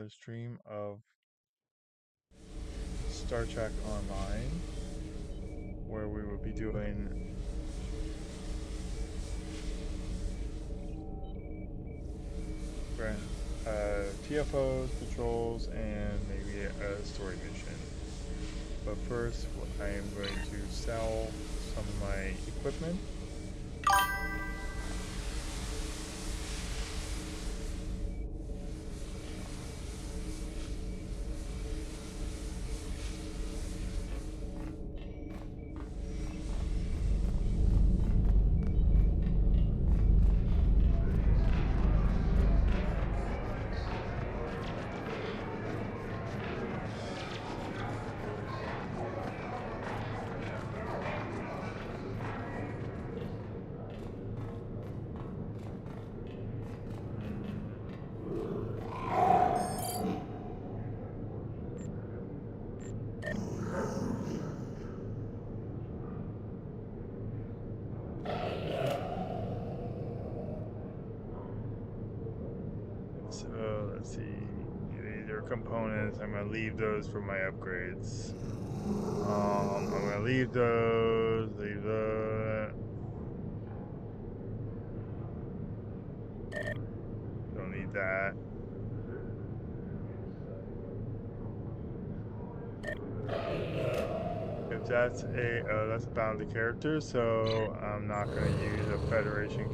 another stream of Star Trek Online, where we will be doing TFOs, patrols, and maybe a story mission. But first, I am going to sell some of my equipment. So let's see, these are components. I'm gonna leave those for my upgrades. I'm gonna leave those, leave the. Don't need that. If that's a bounty character, so I'm not gonna use a Federation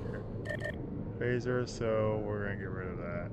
phaser, so we're gonna get rid of that.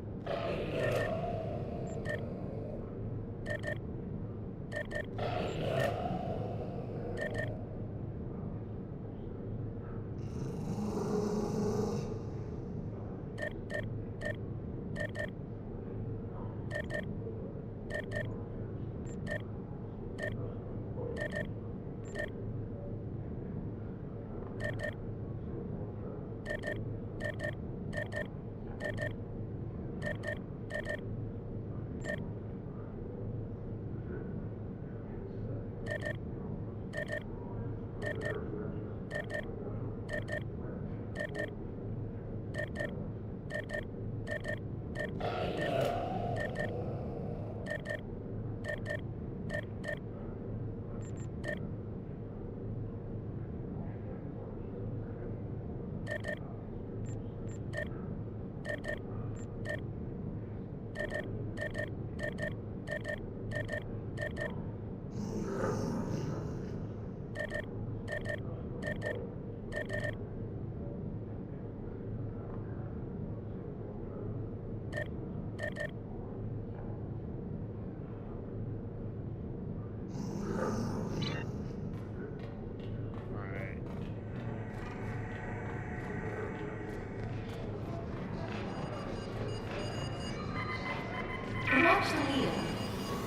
Watch the wheel,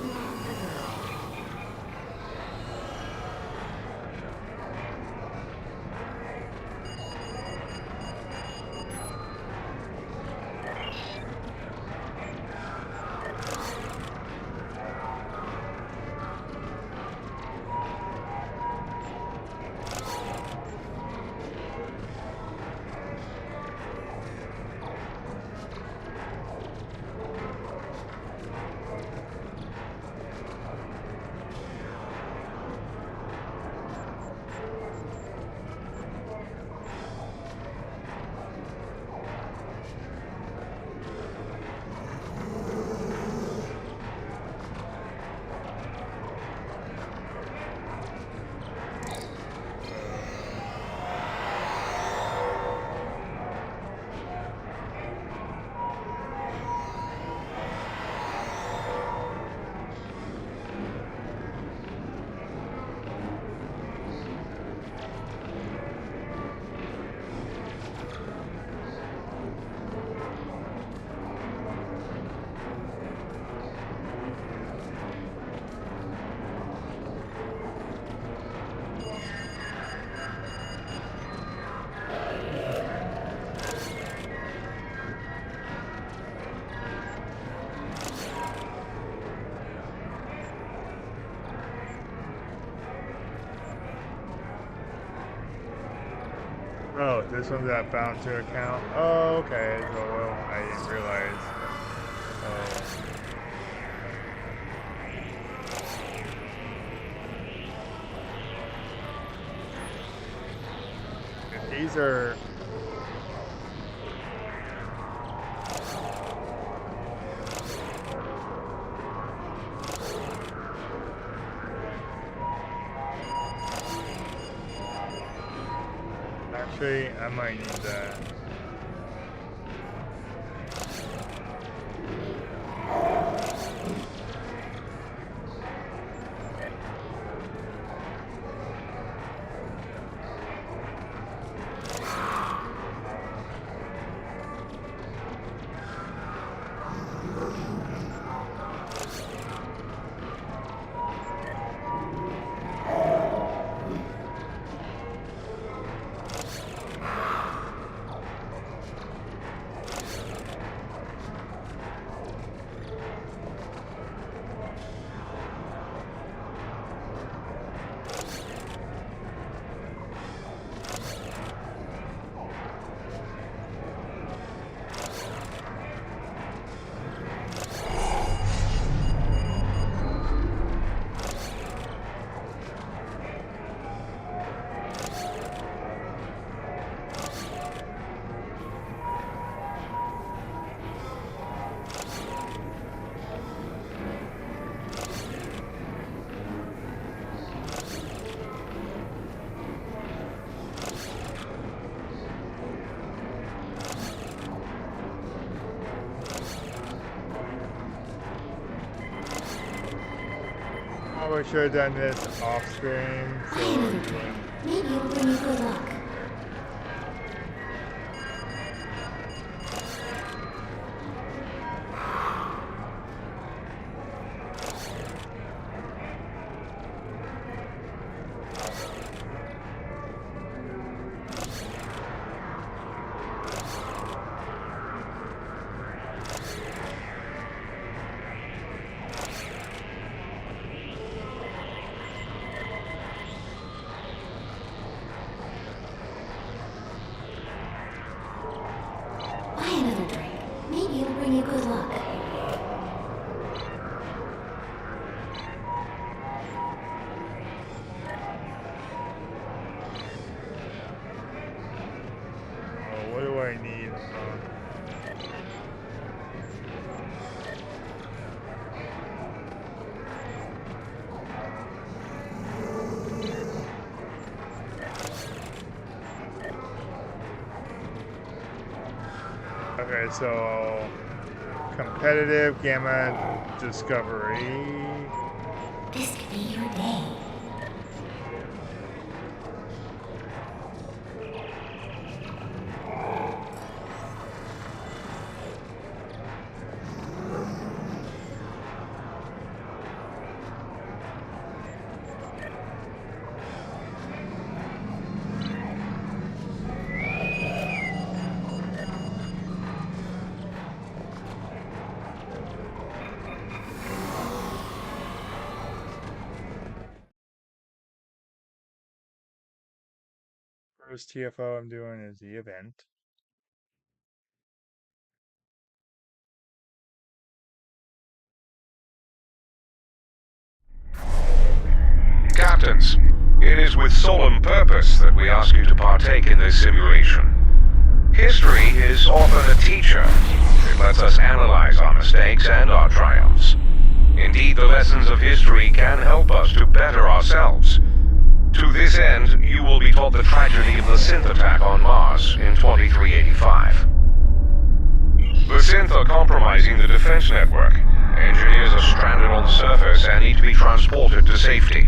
not the girl. Oh, this one's that bound to account. Oh, okay. So, well, I didn't realize. Oh. Sure. Actually, I might need that. Probably should have done this off stream. Try another drink. Maybe it'll bring you good luck. Buy another drink. Maybe it'll bring you good luck. Oh, what do I need? Okay, so competitive gamma discovery. This could be your day. First TFO I'm doing is the event. Captains, it is with solemn purpose that we ask you to partake in this simulation. History is often a teacher. It lets us analyze our mistakes and our triumphs. Indeed, the lessons of history can help us to better ourselves. To this end, you will be taught the tragedy of the synth attack on Mars in 2385. The synth are compromising the defense network. Engineers are stranded on the surface and need to be transported to safety.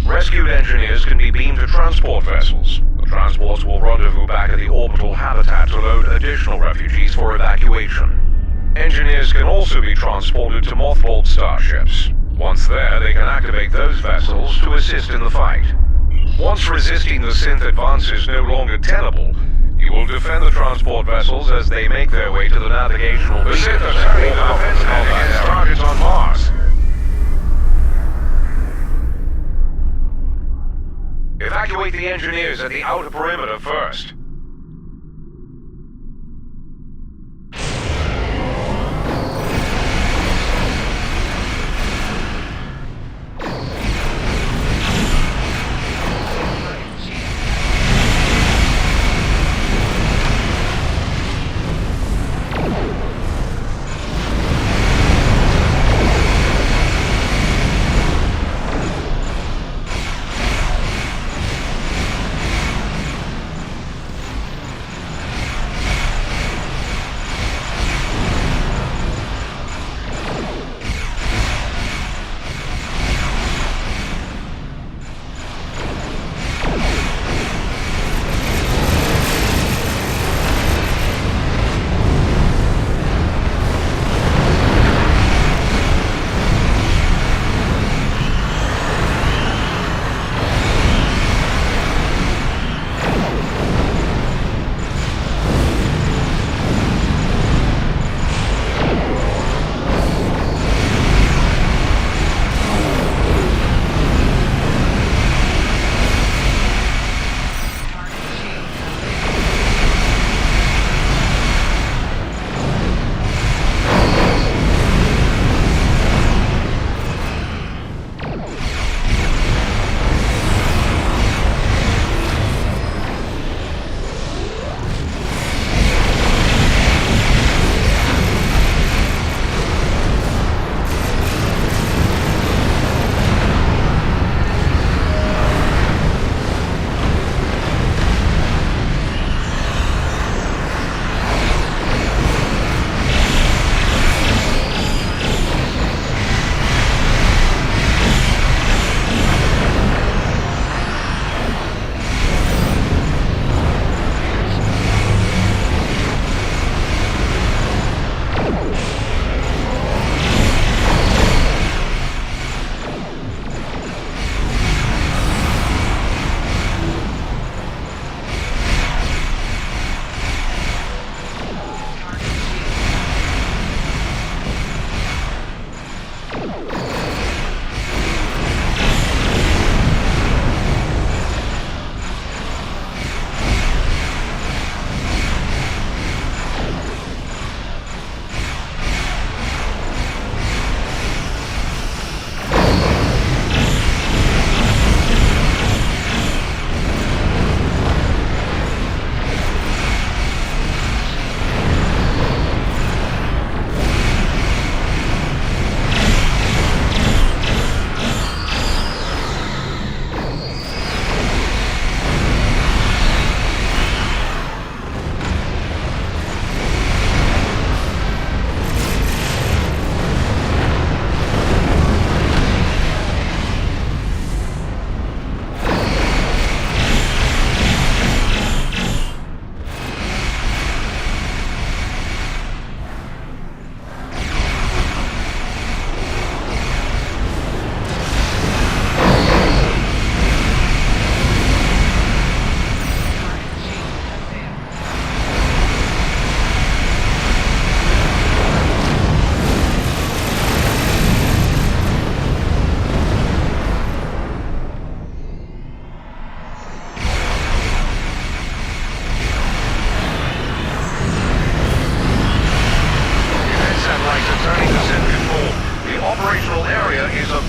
Rescued engineers can be beamed to transport vessels. The transports will rendezvous back at the orbital habitat to load additional refugees for evacuation. Engineers can also be transported to mothballed starships. Once there, they can activate those vessels to assist in the fight. Once resisting the synth advance is no longer tenable, you will defend the transport vessels as they make their way to the navigational beacon. The synth are turning the defense against targets on Mars. Evacuate the engineers at the outer perimeter first.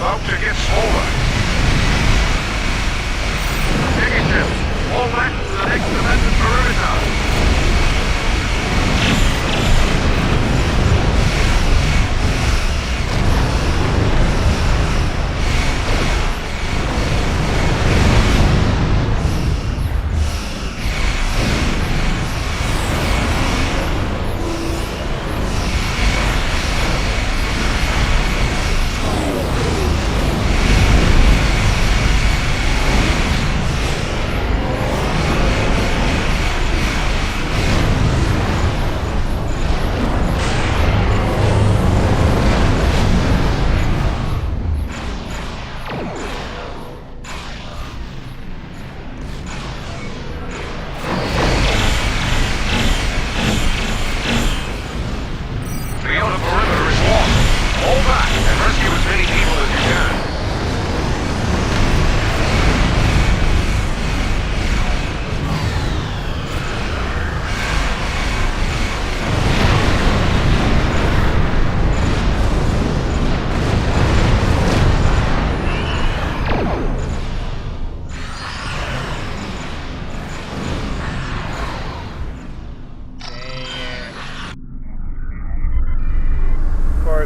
about to get smaller. Negative. All back to the next defensive perimeter.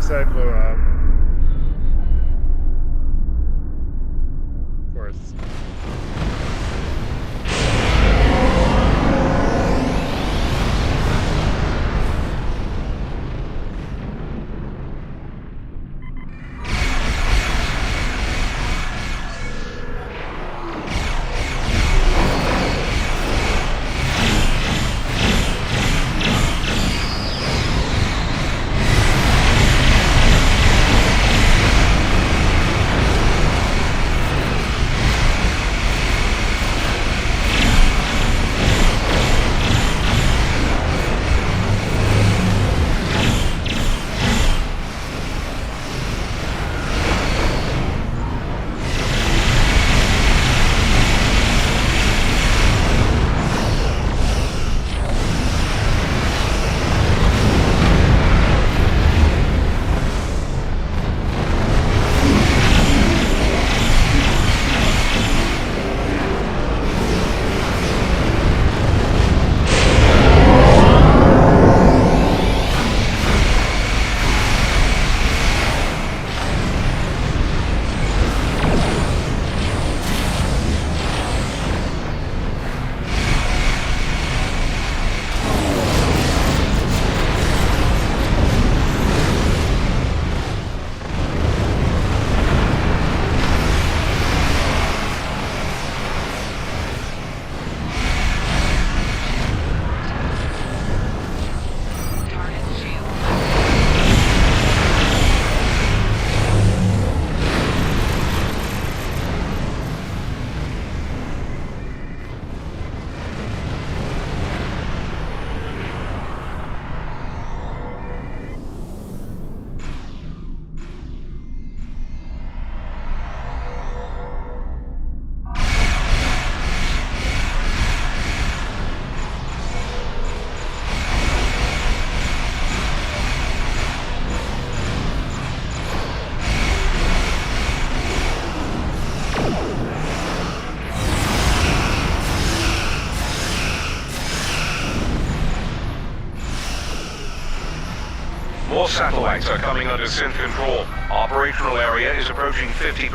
I blew up. Of course. More satellites are coming under synth control. Operational area is approaching 50%.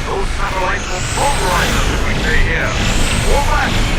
Those satellites will pulverize us if we stay here. Fall back!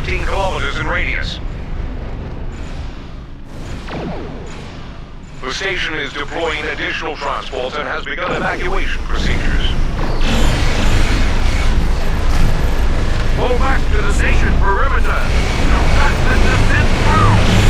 15 kilometers in radius. The station is deploying additional transports and has begun evacuation procedures. Pull back to the station perimeter. Don't let the descent through.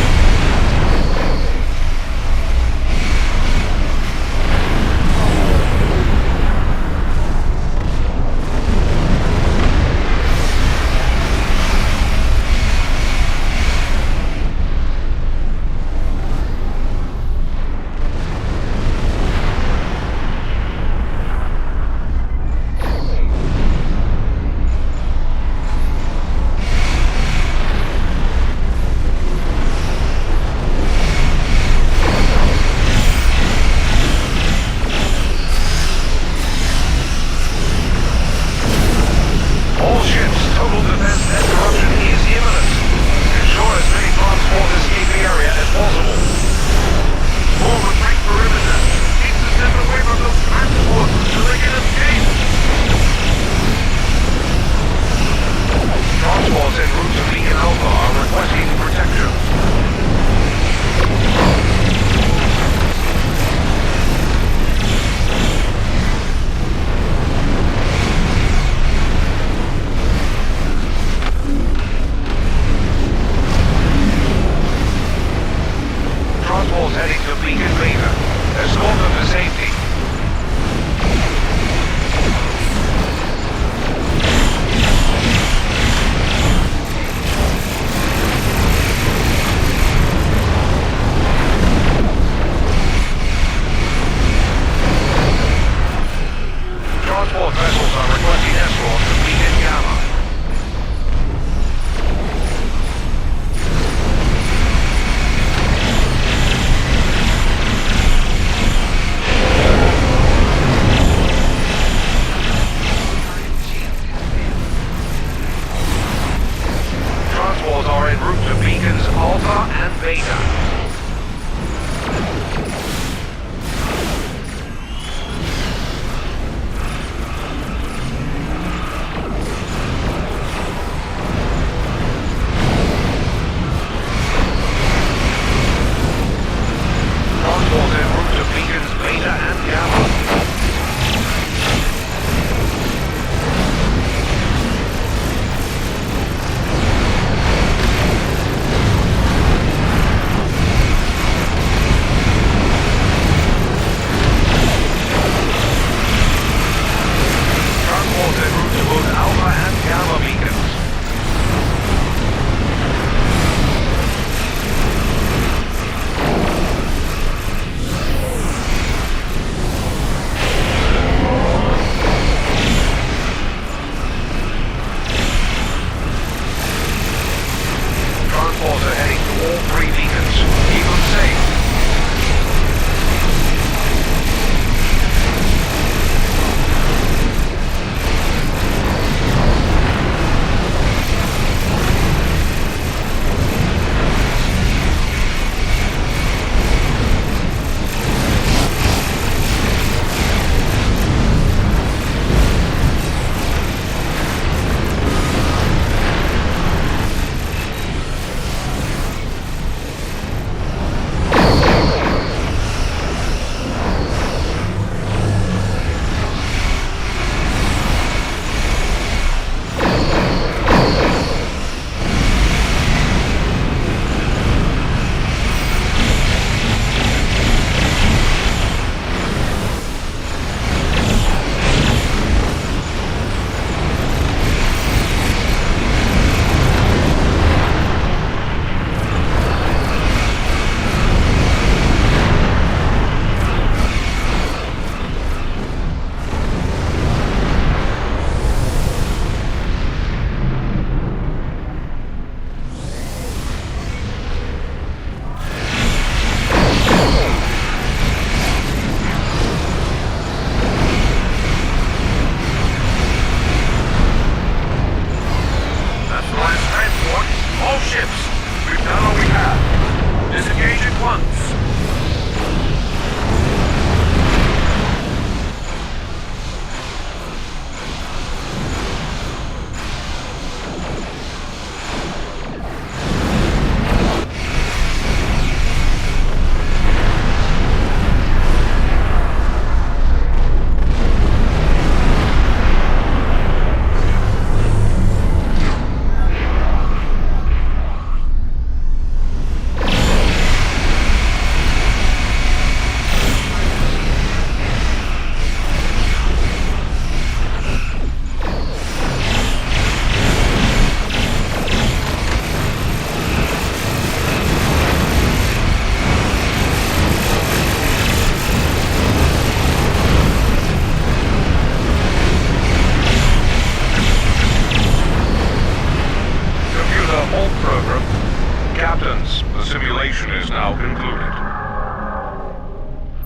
captains, the simulation is now concluded.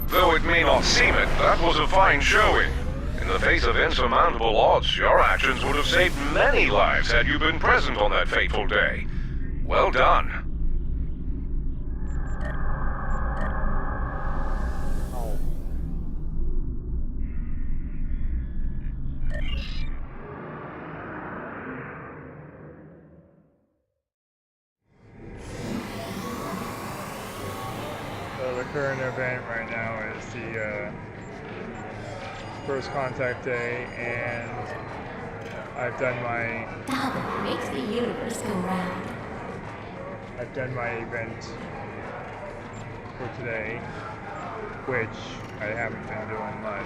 Though it may not seem it, that was a fine showing. In the face of insurmountable odds, your actions would have saved many lives had you been present on that fateful day. Well done. So the current event right now is the first contact day, and I've done my The hubble makes the universe go round. I've done my event for today, which I haven't been doing much.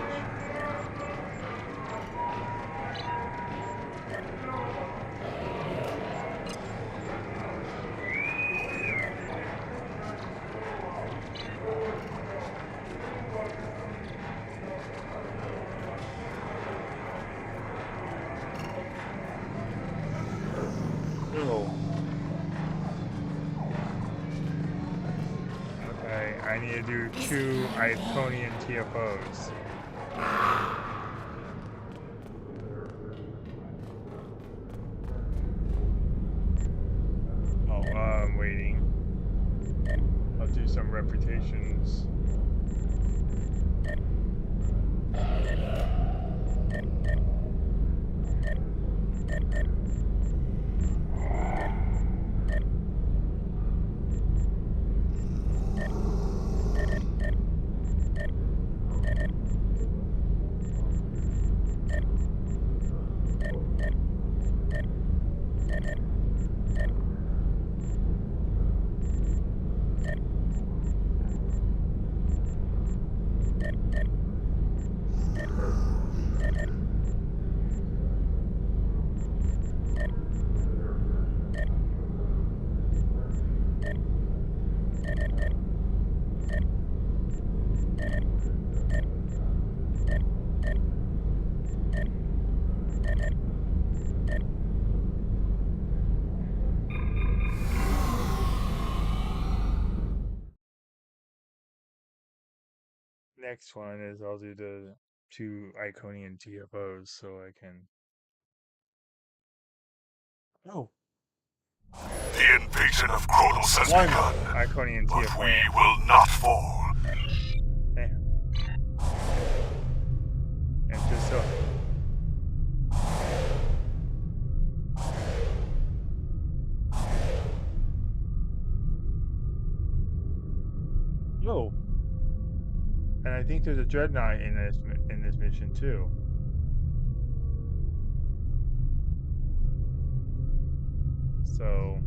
Okay, I need to do 2 Iconian TFOs. Oh, I'm waiting. I'll do some reputations. Next one is I'll do the 2 Iconian TFOs so I can. Oh, The invasion of Kronos has 1 begun, Iconian but TFO. we will not fall. Eh. And just so. Oh. And I think there's a dreadnought in this mission too. So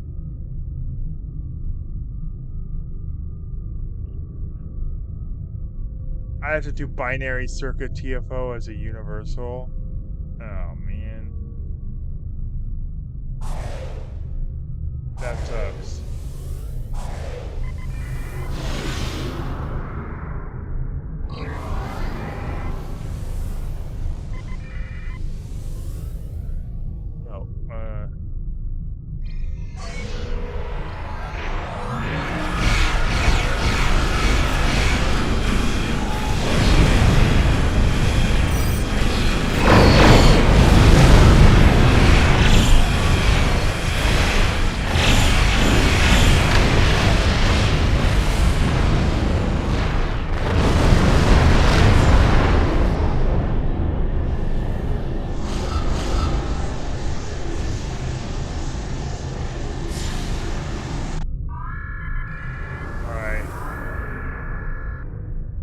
I have to do binary circuit TFO as a universal. Oh man. That sucks. Oh,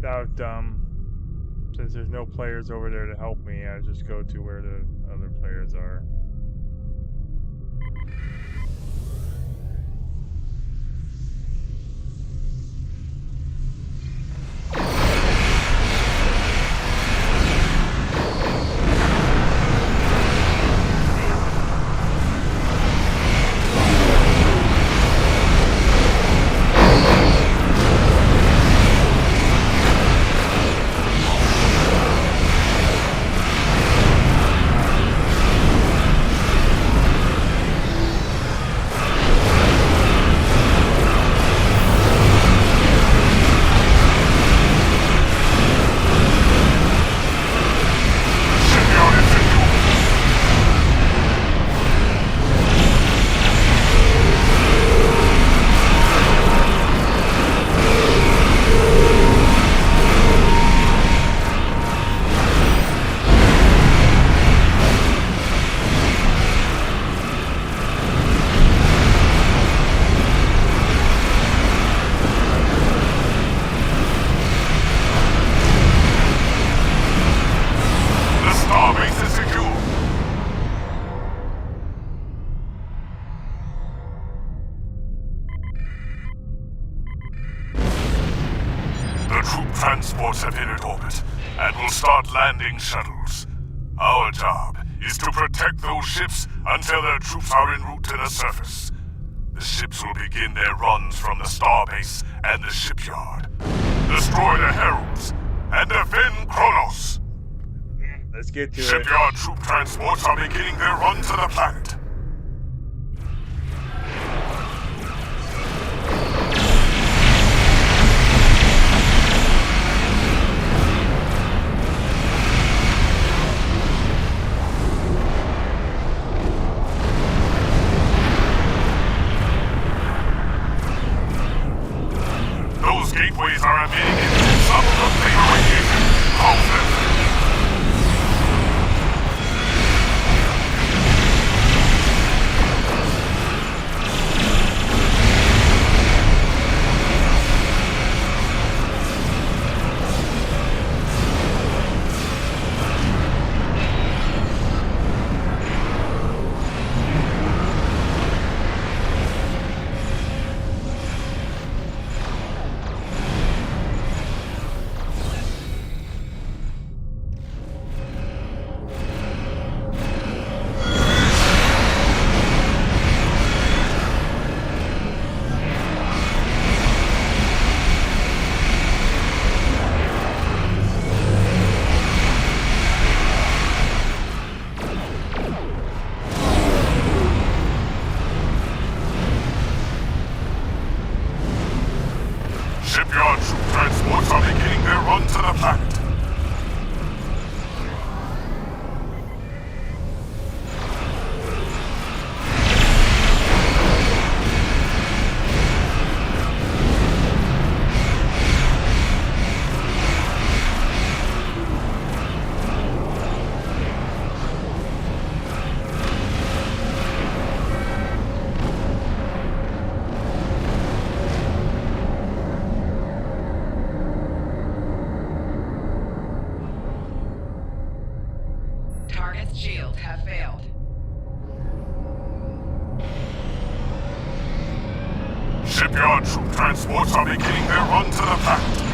that was dumb. Since there's no players over there to help me, I just go to where the other players are. transports have entered orbit and will start landing shuttles. Our job is to protect those ships until their troops are en route to the surface. The ships will begin their runs from the starbase and the shipyard. Destroy the Heralds and defend Kronos. Let's get to it. Shipyard troop transports are beginning their run to the planet. Those gateways are emitting some of the fatal radiation. Close them. Shipyard troop transports are beginning their run to the planet. Target's shields have failed. Shipyard troop transports are beginning their run to the planet.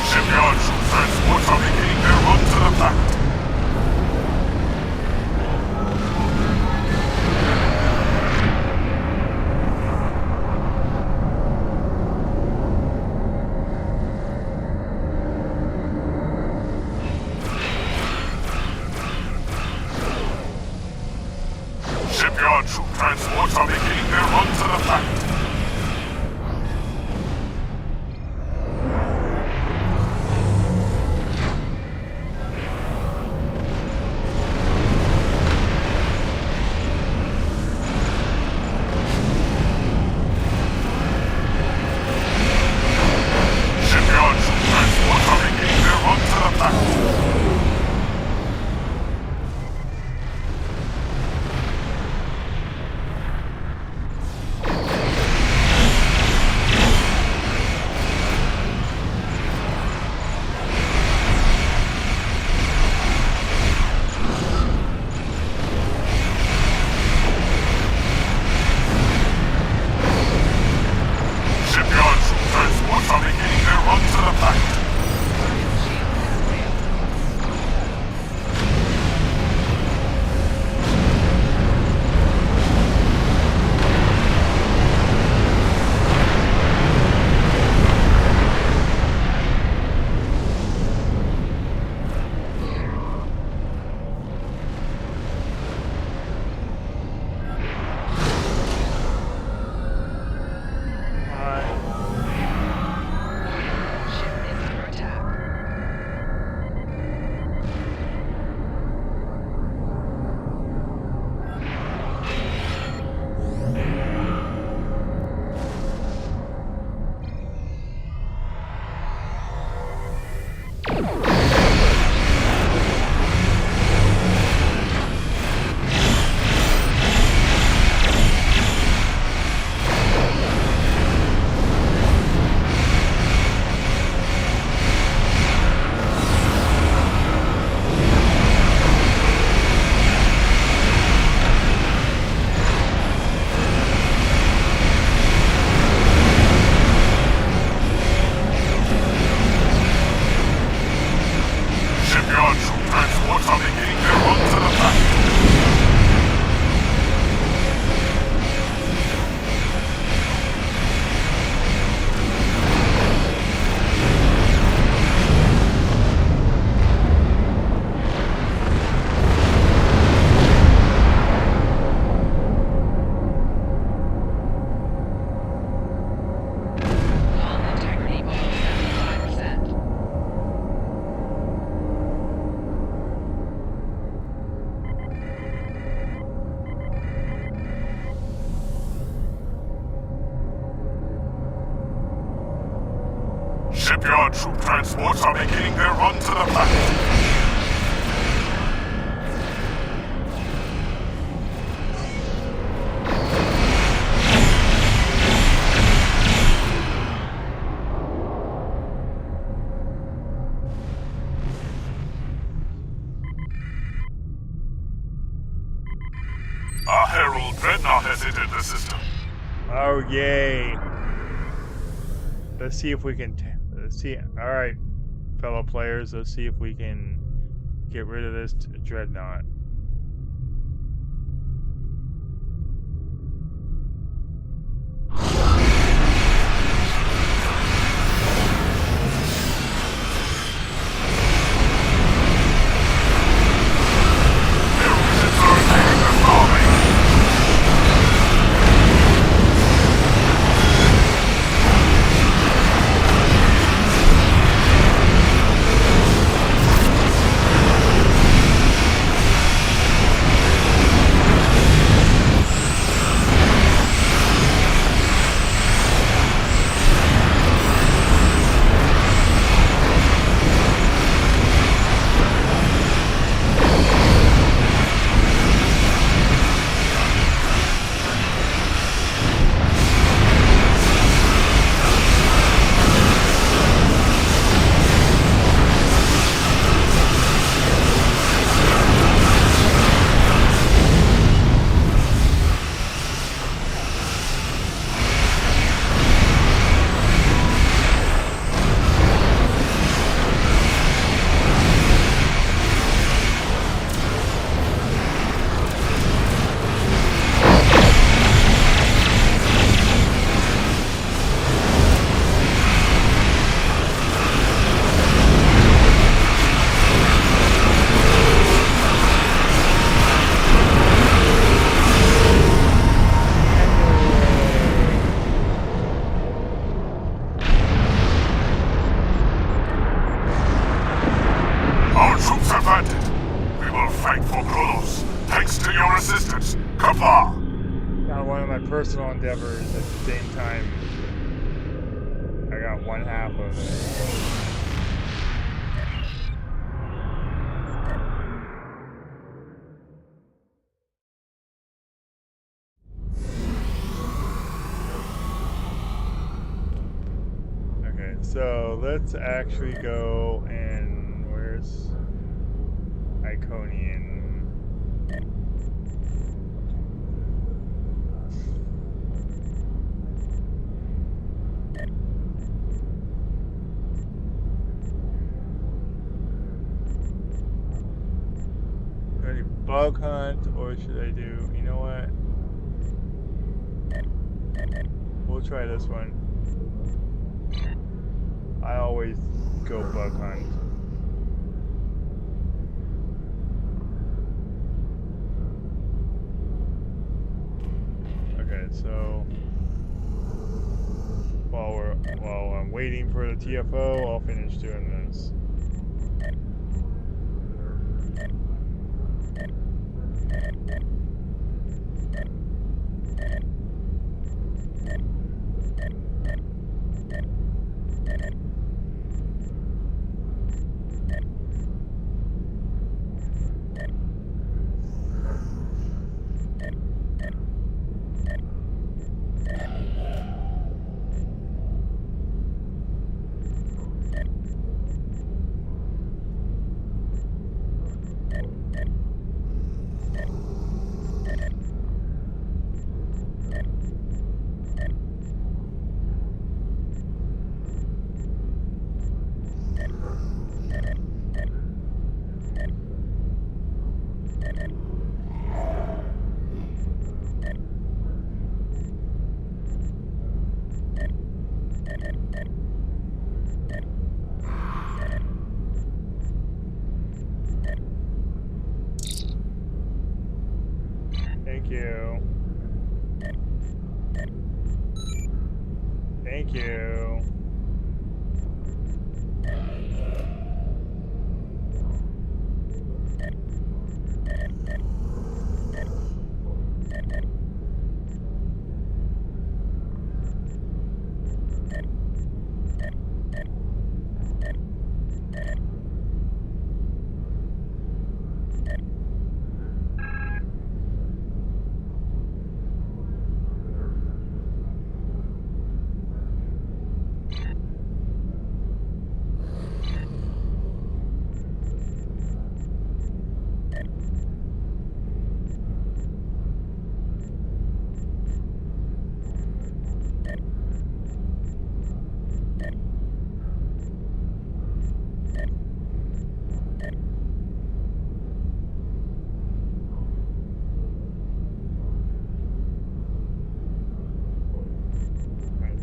Shipyard troop transports are beginning their run to the planet. Shipyard troop transports are beginning their run to the planet. Shipyard troop transports are beginning their run to the planet. Shipyard troop transports are beginning their run to the planet. Ship is under attack. are beginning their run to the planet. Hull integrity below 75%. Shipyard troop transports are beginning their run to the planet. A Herald Dreadnought has entered the system. Oh, yay. Let's see if we can... let's see. Alright, fellow players. Let's see if we can get rid of this dreadnought. Our troops have landed. We will fight for Kronos, thanks to your assistance, Kappa. Now, one of my personal endeavors at the same time. I got one half of it. Okay, so let's actually go and where's Iconian? Should I bug hunt or should I do, you know what? We'll try this one. I always go bug hunt. Okay, so while I'm waiting for the TFO, I'll finish doing this. Thank you. Thank you.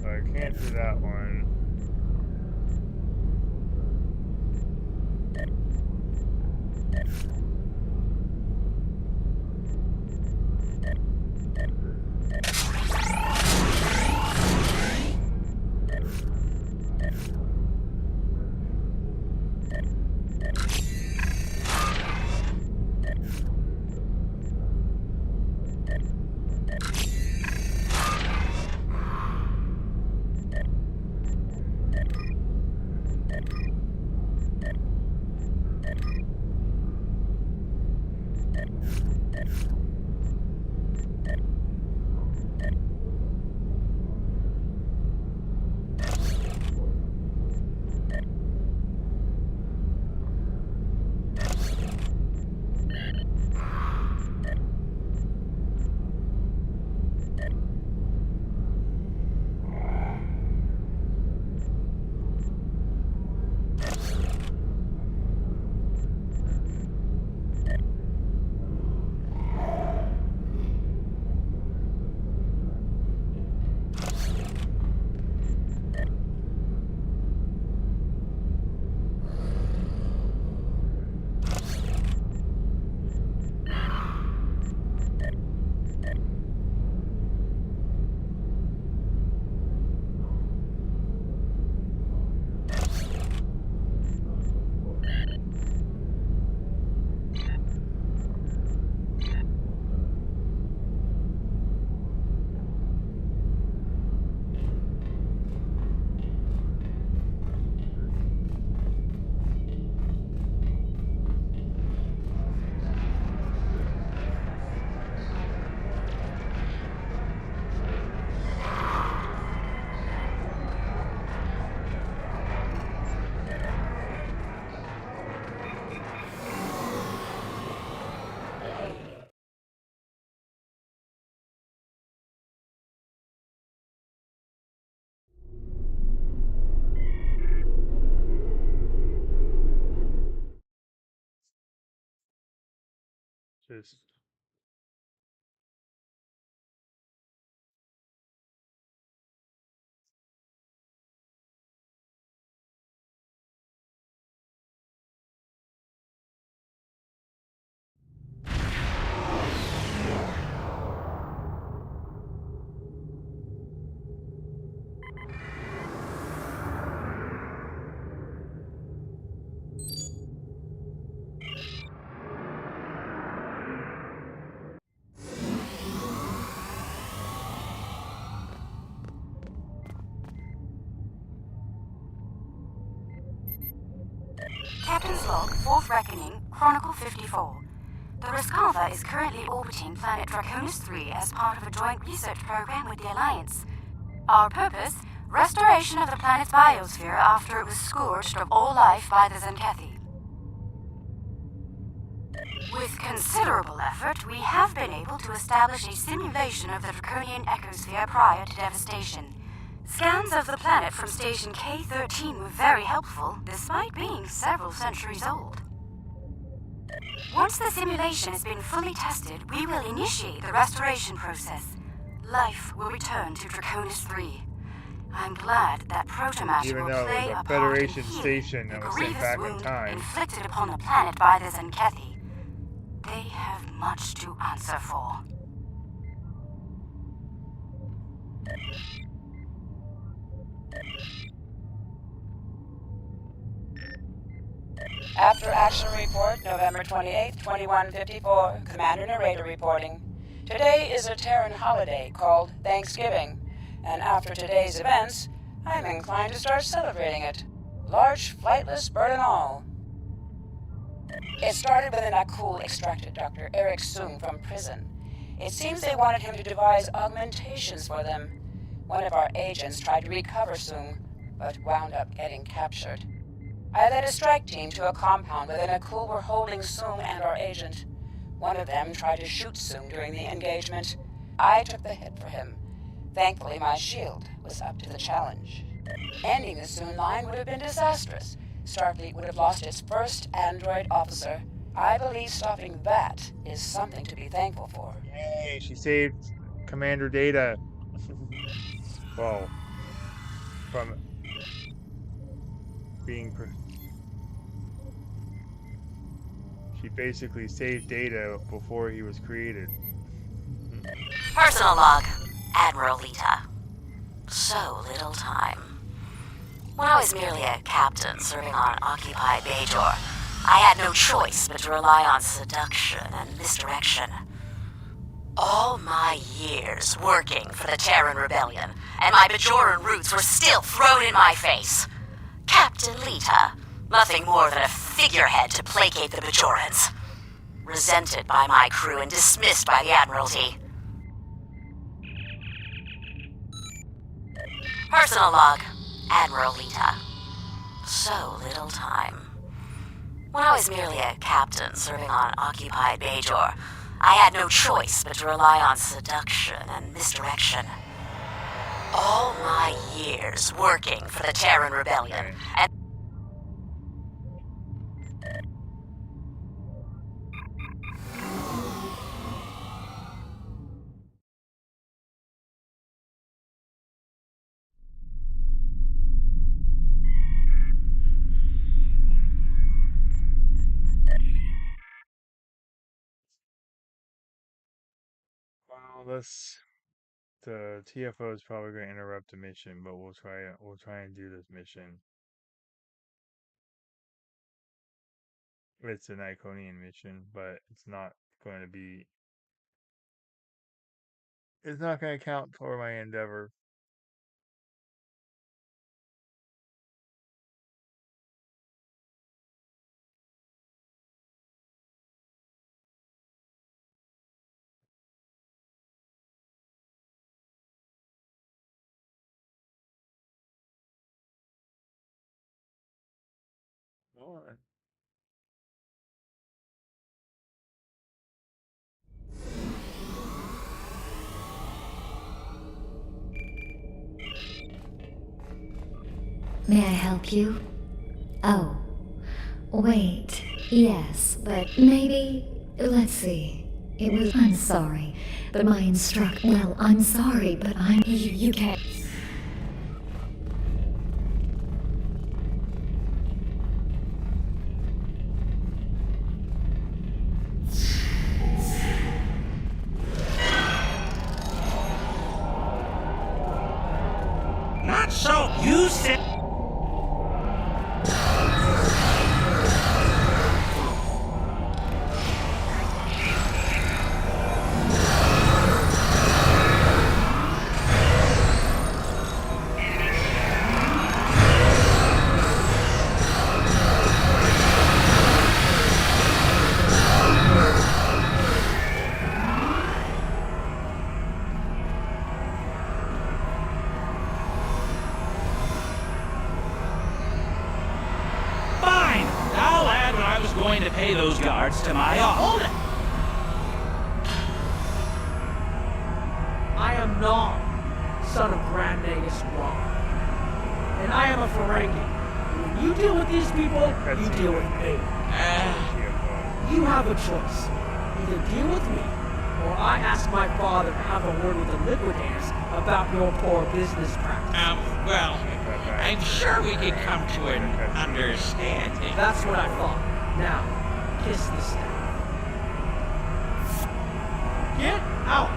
I can't do that one. Just Captain's log, 4th Reckoning, Chronicle 54. The Rescalva is currently orbiting planet Draconis 3 as part of a joint research program with the Alliance. Our purpose? Restoration of the planet's biosphere after it was scourged of all life by the Zenkethi. With considerable effort, we have been able to establish a simulation of the Draconian ecosphere prior to devastation. Scans of the planet from Station K-13 were very helpful, despite being several centuries old. Once the simulation has been fully tested, we will initiate the restoration process. Life will return to Draconis 3. I'm glad that Protomatter even will though play it was a a part in Federation healing station the that was sent grievous back in wound time. inflicted upon the planet by the Zenkethi. They have much to answer for. After Action Report, November 28th, 2154, Commander Narrator reporting. Today is a Terran holiday called Thanksgiving, and after today's events, I'm inclined to start celebrating it. Large, flightless bird and all. It started when the Nakul extracted Dr. Eric Sung from prison. It seems they wanted him to devise augmentations for them. One of our agents tried to recover Sung, but wound up getting captured. I led a strike team to a compound where the Nakul were holding Sung and our agent. One of them tried to shoot Sung during the engagement. I took the hit for him. Thankfully, my shield was up to the challenge. Ending the Sung line would have been disastrous. Starfleet would have lost its first android officer. I believe stopping that is something to be thankful for. Yay, she saved Commander Data. Well, from being... She basically saved Data before he was created. Personal log, Admiral Lita. So little time. When I was merely a captain serving on occupied Bajor, I had no choice but to rely on seduction and misdirection. All my years working for the Terran Rebellion, and my Bajoran roots were still thrown in my face. Captain Lita, nothing more than a figurehead to placate the Bajorans. Resented by my crew and dismissed by the Admiralty. Personal log, Admiral Lita. So little time. When I was merely a captain serving on occupied Bajor, I had no choice but to rely on seduction and misdirection. All my years working for the Terran Rebellion, and Well, the TFO is probably going to interrupt the mission, but we'll try and do this mission. It's an Iconian mission, but it's not going to count for my endeavor. Alright. May I help you? Oh, wait, yes, but maybe, let's see. I'm sorry, but I'm sorry, but you can't. Not so, you said... going to pay those guards to my office. Hold it! I am Nom, son of Grand Nagus Ron. And I am a Ferengi. When you deal with these people, you deal with me. You have a choice. Either deal with me, or I ask my father to have a word with the Liquidators about your poor business practice. Well, I'm sure we could come to an understanding. That's what I thought. Now, kiss the staff. Get out!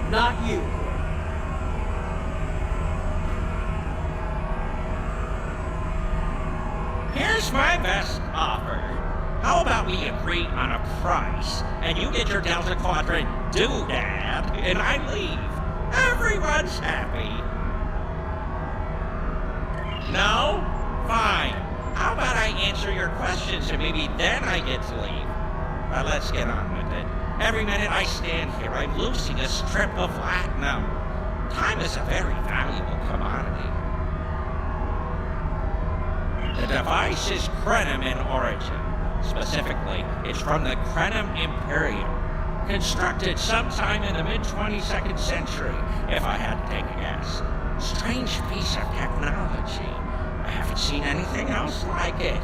Not you. Here's my best offer. How about we agree on a price, and you get your Delta Quadrant doodad, and I leave. Everyone's happy. No? Fine. How about I answer your questions and maybe then I get to leave? But let's get on with it. Every minute I stand here, I'm losing a strip of platinum. Time is a very valuable commodity. The device is Krenim in origin. Specifically, it's from the Krenim Imperium. Constructed sometime in the mid-22nd century, if I had to take a guess. Strange piece of technology. I haven't seen anything else like it.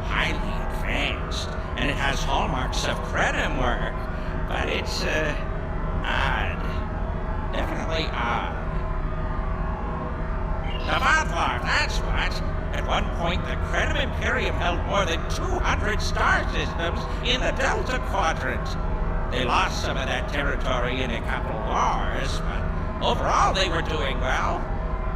Highly advanced, and it has hallmarks of Krenim work, but it's, odd. Definitely odd. The Vatlar, that's what. At one point, the Krenim Imperium held more than 200 star systems in the Delta Quadrant. They lost some of that territory in a couple wars, but overall they were doing well.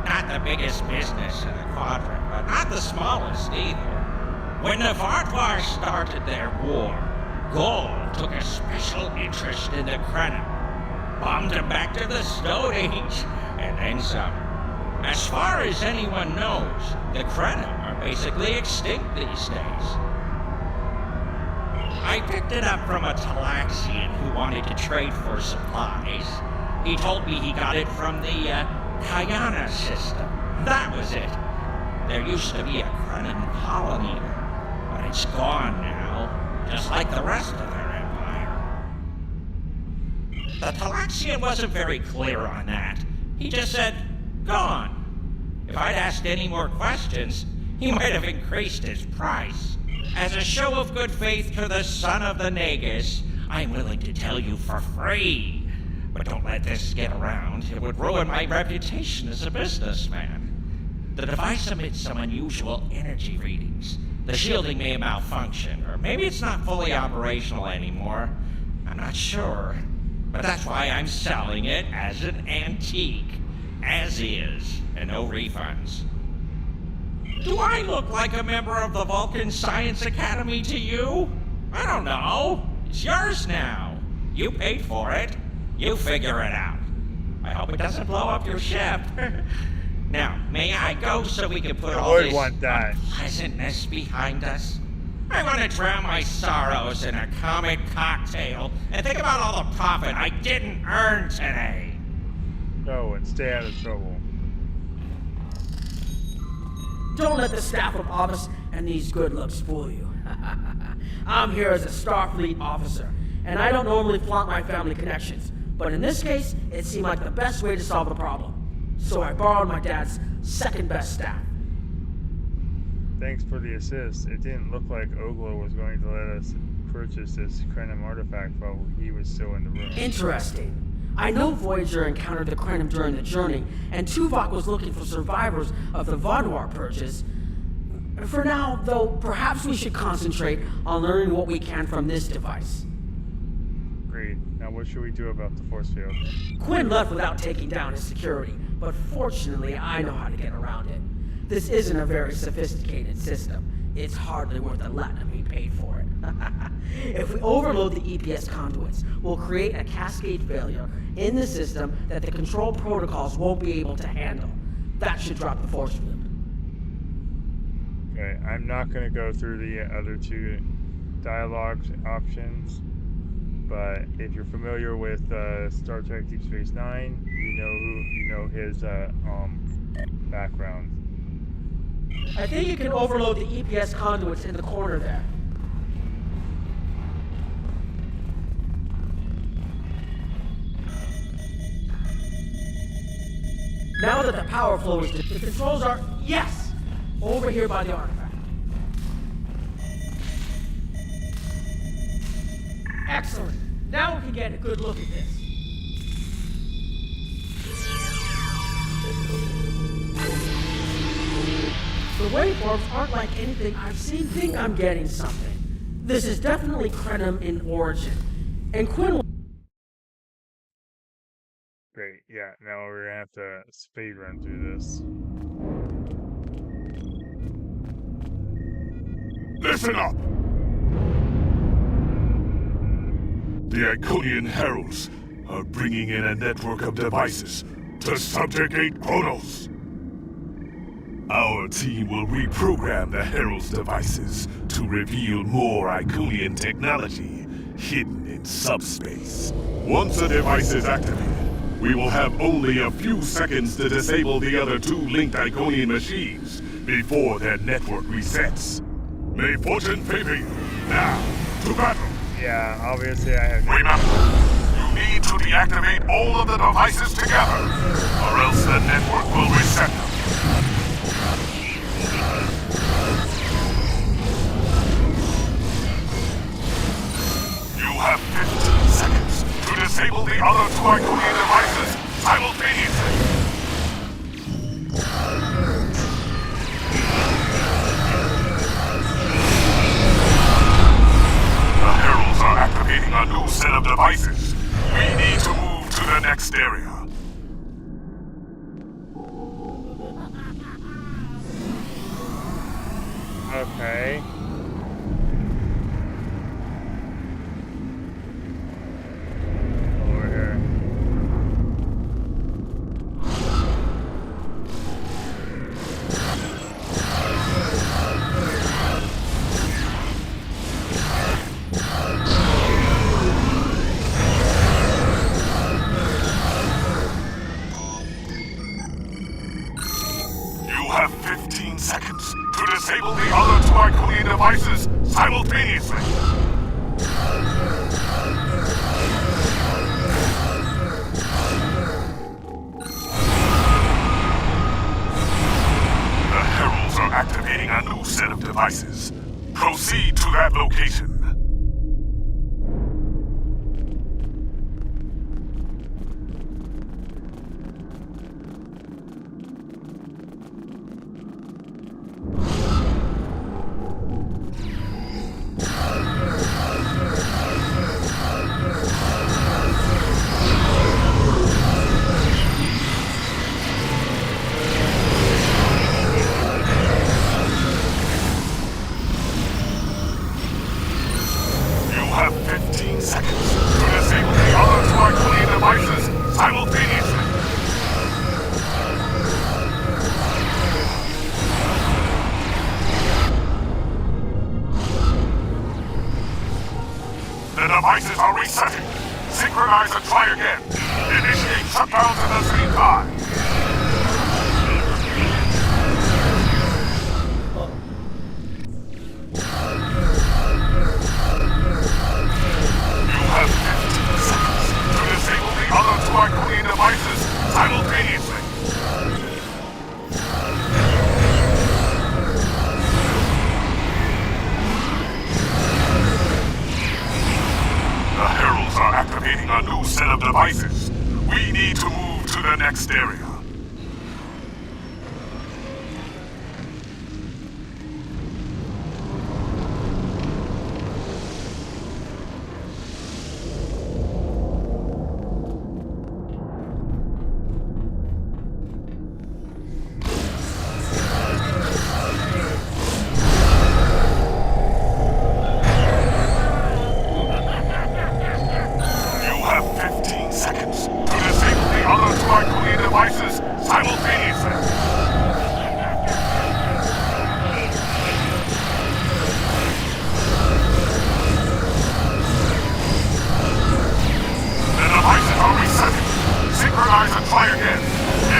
Not the biggest business in the quadrant, but not the smallest either. When the Vatlar started their war, Gold took a special interest in the Krenim. Bombed them back to the Stone Age, and then some. As far as anyone knows, the Krenim are basically extinct these days. I picked it up from a Talaxian who wanted to trade for supplies. He told me he got it from the, Kayana system. That was it. There used to be a Krenim colony there, but it's gone now, just like the rest of their empire. The Talaxian wasn't very clear on that. He just said, gone. If I'd asked any more questions, he might have increased his price. As a show of good faith to the son of the Nagus, I'm willing to tell you for free. But don't let this get around. It would ruin my reputation as a businessman. The device emits some unusual energy readings. The shielding may malfunction, or maybe it's not fully operational anymore. I'm not sure. But that's why I'm selling it as an antique. As is, and no refunds. Do I look like a member of the Vulcan Science Academy to you? I don't know. It's yours now. You paid for it. You figure it out. I hope it doesn't blow up your ship. Now, may I go so we can put all this unpleasantness behind us? I want to drown my sorrows in a comet cocktail and think about all the profit I didn't earn today. Go and stay out of trouble. Don't let the staff of office and these good looks fool you. I'm here as a Starfleet officer, and I don't normally flaunt my family connections, but in this case, it seemed like the best way to solve the problem. So I borrowed my dad's second best staff. Thanks for the assist. It didn't look like Oglo was going to let us purchase this Krenim artifact while he was still in the room. Interesting. I know Voyager encountered the Krenim during the journey, and Tuvok was looking for survivors of the Vatlar purges. For now, though, perhaps we should concentrate on learning what we can from this device. Great. Now what should we do about the force field? Quinn left without taking down his security, but fortunately I know how to get around it. This isn't a very sophisticated system. It's hardly worth the latinum he paid for it. If we overload the EPS conduits, we'll create a cascade failure in the system that the control protocols won't be able to handle. That should drop the force field. Okay, I'm not going to go through the other two dialogue options, but if you're familiar with Star Trek Deep Space Nine, you know his background. I think you can overload the EPS conduits in the corner there. Now that the power flow is the controls are, yes, over here by the artifact. Excellent. Now we can get a good look at this. The waveforms aren't like anything I've seen. Think I'm getting something. This is definitely Krenim in origin. And Quinn... Great, yeah, now we're gonna have to speed run through this. Listen up! The Iconian Heralds are bringing in a network of devices to subjugate Kronos. Our team will reprogram the Herald's devices to reveal more Iconian technology hidden in subspace. Once a device is activated, we will have only a few seconds to disable the other two linked Iconian machines before their network resets. May fortune favor you. Now, to battle! Yeah, obviously I have... Remember, you need to deactivate all of the devices together, or else the network will reset them. You have 15 seconds to disable the other two Iconian devices simultaneously. Activating a new set of devices. We need to move to the next area. Okay. Over here. Seconds to disable the other two Iconian devices simultaneously. The Heralds are activating a new set of devices. Proceed to that location. The devices are resetting. Synchronize and try again. Initiate shutdowns at the same time. You have 15 seconds to disable the other two Iconian devices simultaneously. Activating a new set of devices. We need to move to the next area. And try again.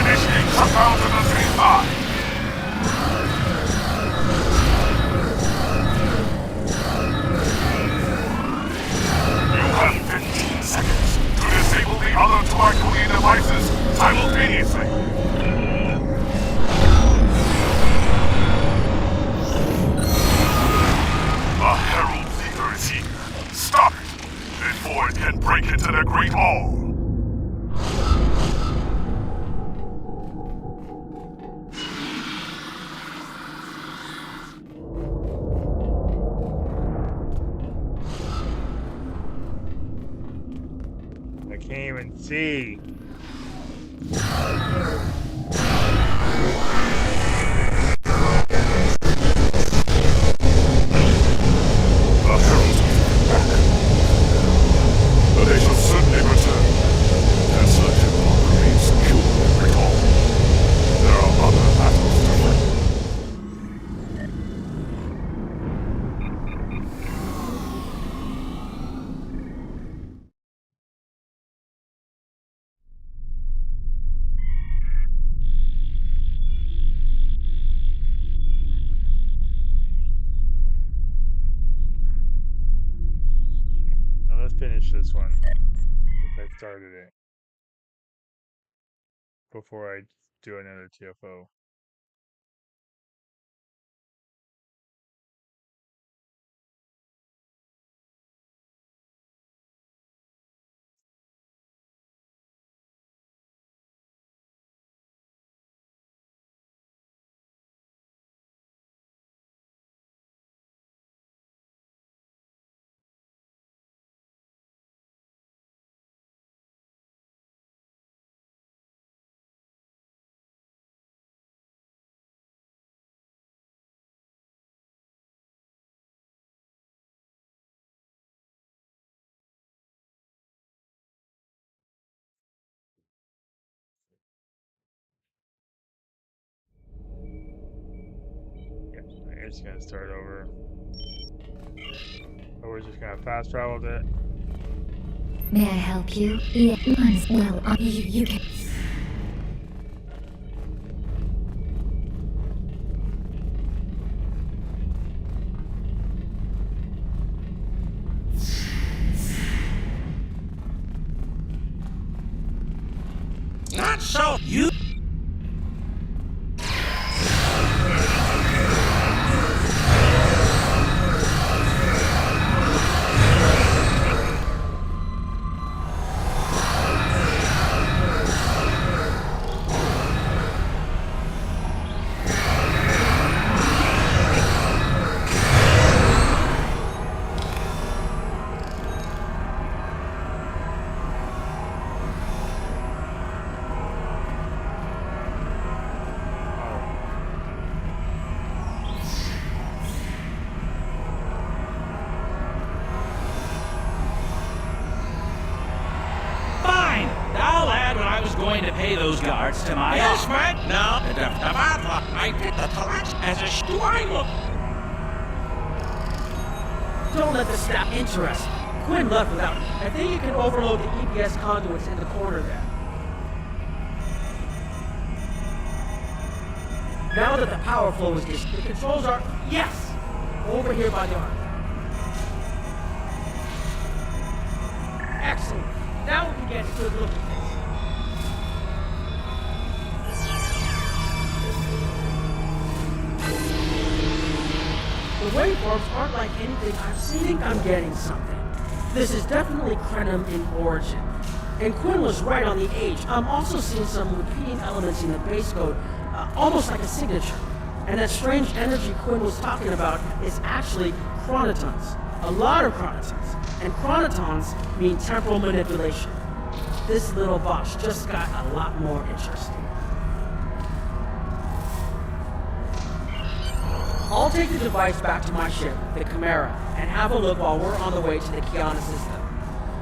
Initiate shutdowns at the same time. You have 15 seconds to disable the other two Iconian devices simultaneously. The Herald Leader is here. Stop it before it can break into the Great Hall. Can't even see. this one if I started it before I do another TFO. It's gonna start over. Or we're just gonna fast travel it. May I help you? Yeah, well, you can. Not so. You. Going to pay those guards to my yes, man. No, I did the collapse as a do I look? Don't let the staff interest. Quinn left without. I think you can overload the EPS conduits in the corner there. Now that the power flow is the controls are yes, over here by the arm. Excellent. Now we can get a good look at this. The waveforms aren't like anything I've seen. I think I'm getting something. This is definitely Krenim in origin. And Quinn was right on the age. I'm also seeing some repeating elements in the base code, almost like a signature. And that strange energy Quinn was talking about is actually chronotons. A lot of chronotons. And chronotons mean temporal manipulation. This little box just got a lot more interesting. I'll take the device back to my ship, the Chimera, and have a look while we're on the way to the Kiana system.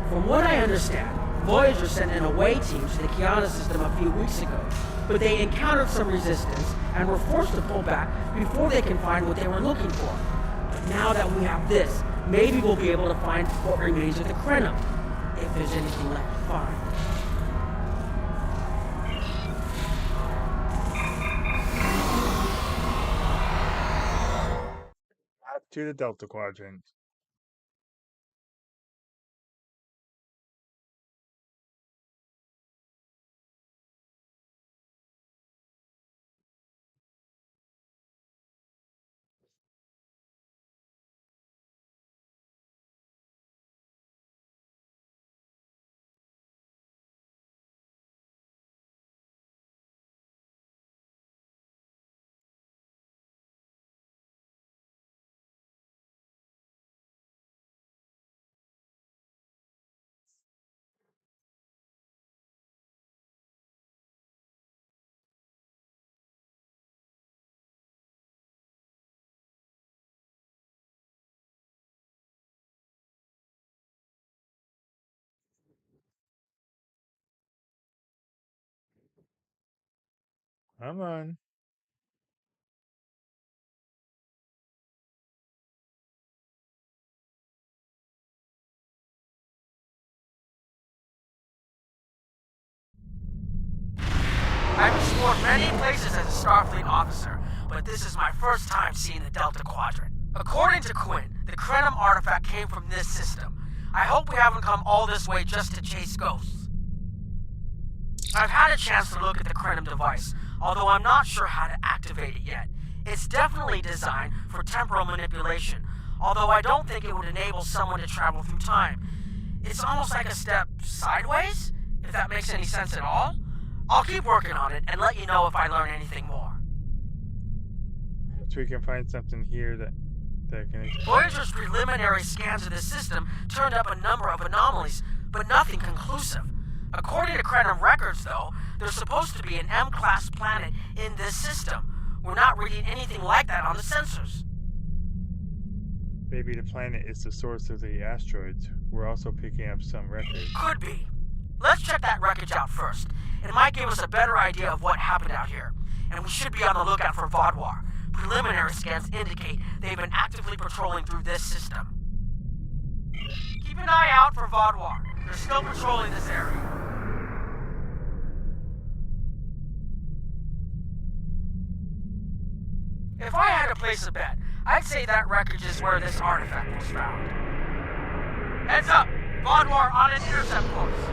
From what I understand, Voyager sent an away team to the Kiana system a few weeks ago, but they encountered some resistance and were forced to pull back before they can find what they were looking for. But now that we have this, maybe we'll be able to find what remains of the Krenim, if there's anything left to find. To the Delta Quadrant. Come on. I've explored many places as a Starfleet officer, but this is my first time seeing the Delta Quadrant. According to Quinn, the Krenim artifact came from this system. I hope we haven't come all this way just to chase ghosts. I've had a chance to look at the Krenim device, although I'm not sure how to activate it yet. It's definitely designed for temporal manipulation, although I don't think it would enable someone to travel through time. It's almost like a step sideways, if that makes any sense at all. I'll keep working on it and let you know if I learn anything more. If we can find something here that can explain. Voyager's preliminary scans of the system turned up a number of anomalies, but nothing conclusive. According to Krenim records, though, there's supposed to be an M-class planet in this system. We're not reading anything like that on the sensors. Maybe the planet is the source of the asteroids. We're also picking up some records. Could be. Let's check that wreckage out first. It might give us a better idea of what happened out here. And we should be on the lookout for Vaadwaur. Preliminary scans indicate they've been actively patrolling through this system. Keep an eye out for Vaadwaur. They're still patrolling this area. If I had to place a bet, I'd say that wreckage is where this artifact was found. Heads up! Vaadwaur on an intercept course.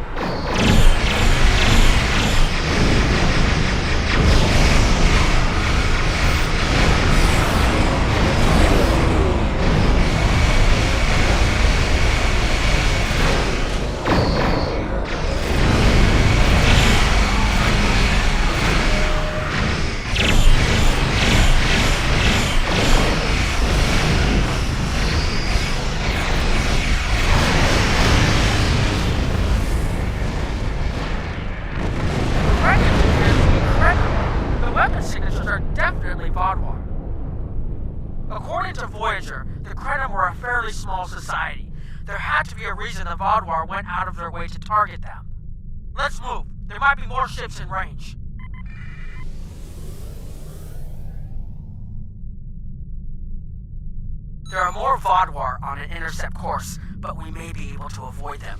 According to Voyager, the Krenim were a fairly small society. There had to be a reason the Vaadwaur went out of their way to target them. Let's move. There might be more ships in range. There are more Vaadwaur on an intercept course, but we may be able to avoid them.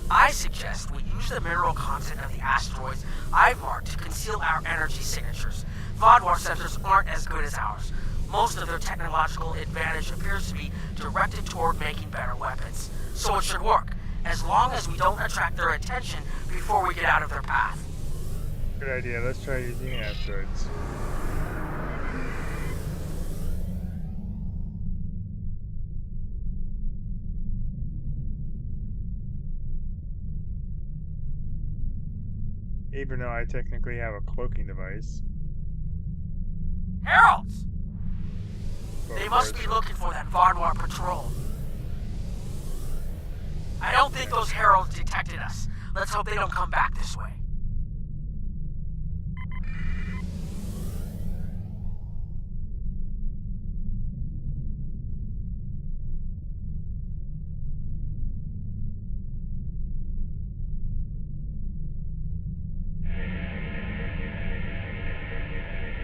I suggest we use the mineral content of the asteroids I've marked to conceal our energy signatures. Vaadwaur sensors aren't as good as ours. Most of their technological advantage appears to be directed toward making better weapons. So it should work, as long as we don't attract their attention before we get out of their path. Good idea. Let's try using asteroids. Even though I technically have a cloaking device. Heralds! They must be looking for that Vaadwaur patrol. I don't think those heralds detected us. Let's hope they don't come back this way.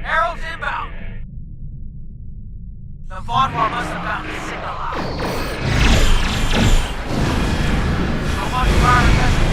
Heralds inbound! The Vaadwaur must have gotten the signal out. So much for our investigation.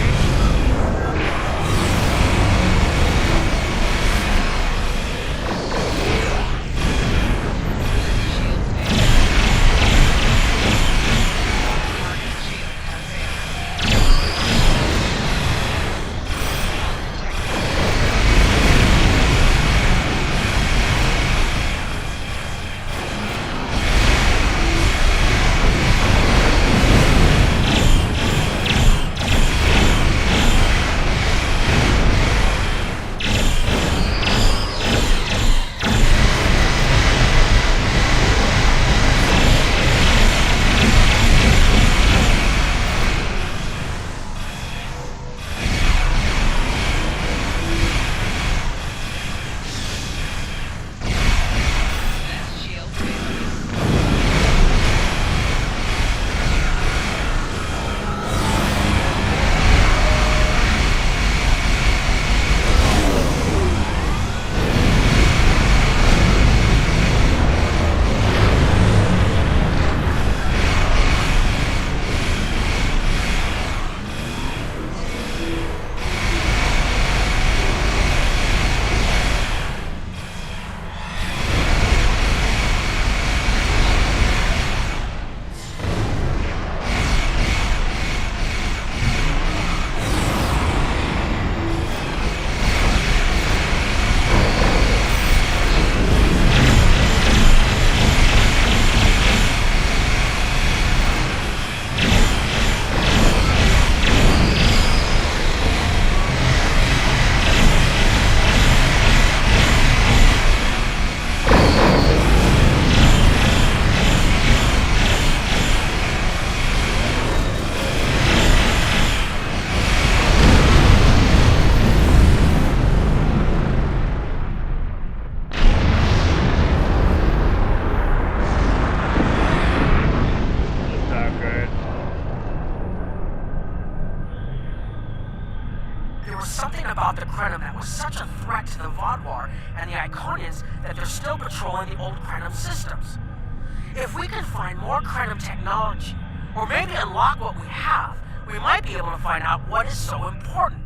Or maybe unlock what we have. We might be able to find out what is so important.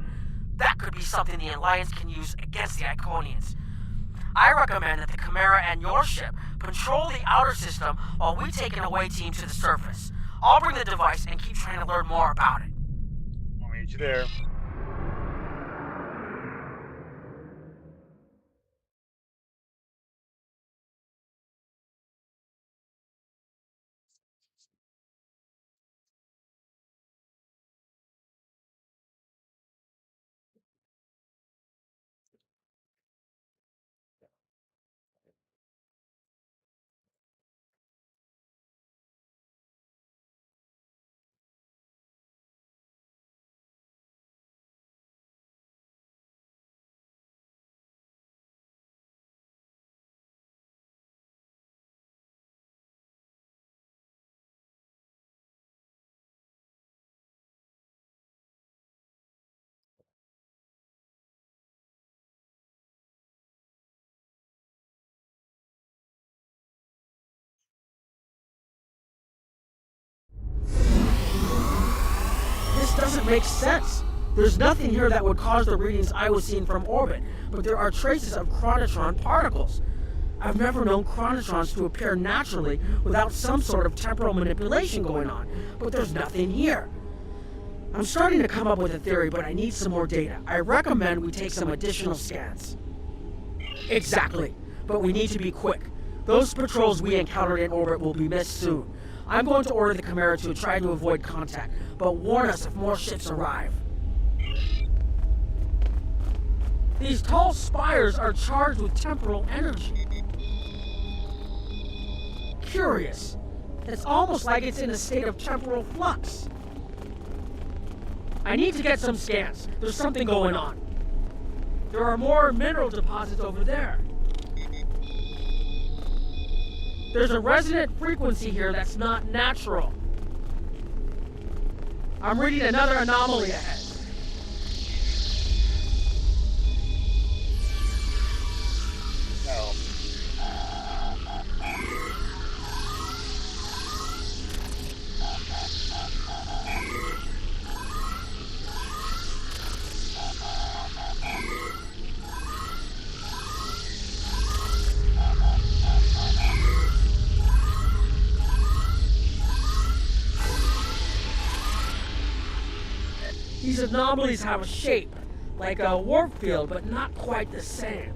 That could be something the Alliance can use against the Iconians. I recommend that the Chimera and your ship patrol the outer system while we take an away team to the surface. I'll bring the device and keep trying to learn more about it. I'll meet you there. This doesn't make sense. There's nothing here that would cause the readings I was seeing from orbit, but there are traces of chronotron particles. I've never known chronotrons to appear naturally without some sort of temporal manipulation going on, but there's nothing here. I'm starting to come up with a theory, but I need some more data. I recommend we take some additional scans. Exactly, but we need to be quick. Those patrols we encountered in orbit will be missed soon. I'm going to order the Chimera to try to avoid contact, but warn us if more ships arrive. These tall spires are charged with temporal energy. Curious. It's almost like it's in a state of temporal flux. I need to get some scans. There's something going on. There are more mineral deposits over there. There's a resonant frequency here that's not natural. I'm reading another anomaly ahead. These anomalies have a shape, like a warp field, but not quite the same.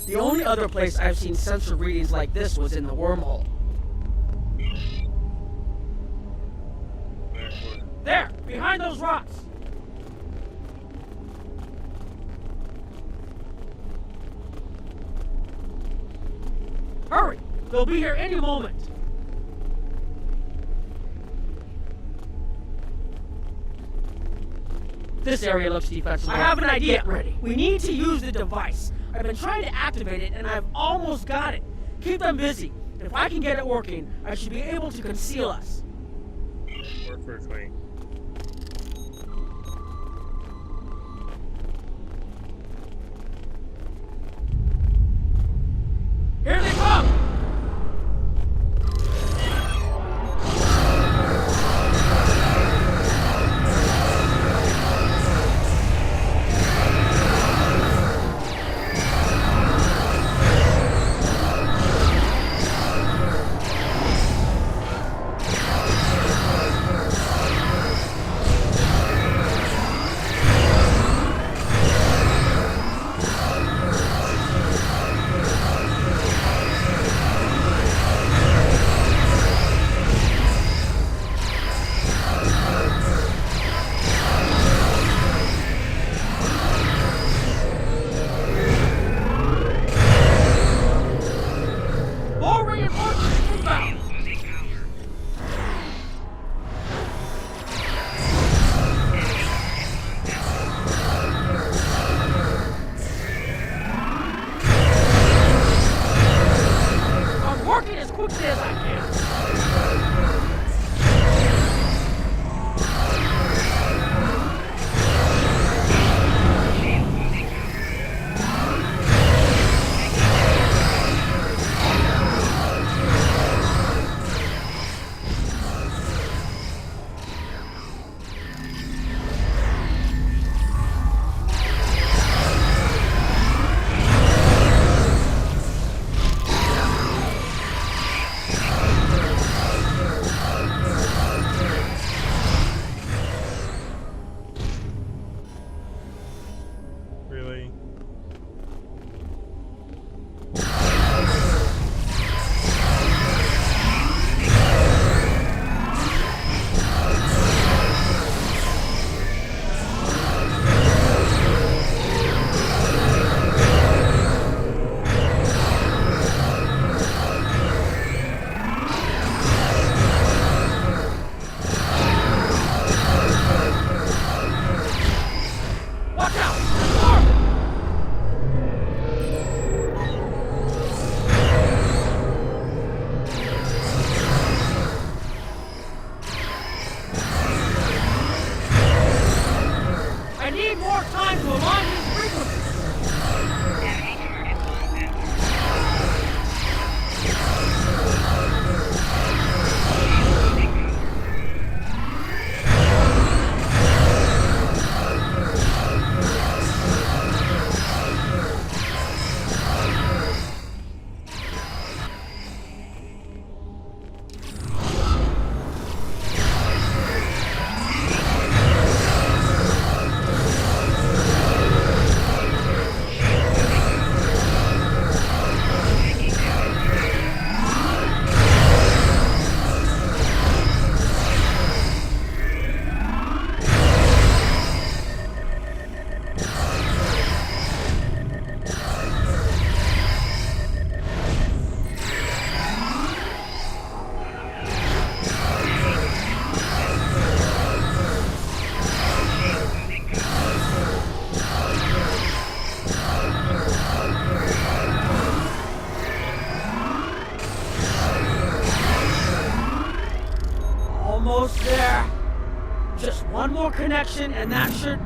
The only other place I've seen sensor readings like this was in the wormhole. There, behind those rocks. Hurry! They'll be here any moment. This area looks defensible. I have an idea. Get ready. We need to use the device. I've been trying to activate it, and I've almost got it. Keep them busy. If I can get it working, I should be able to conceal us. Perfectly. Here they come! One more connection and that should...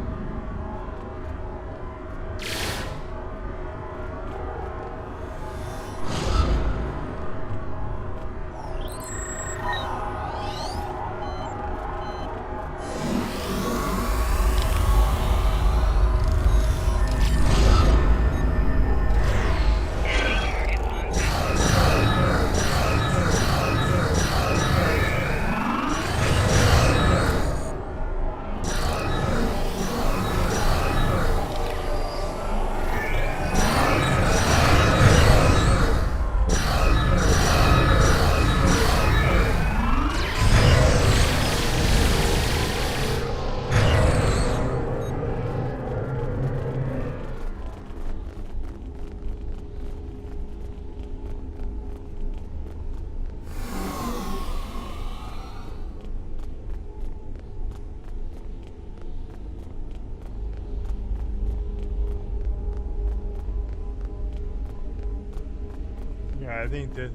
Yeah, I think that.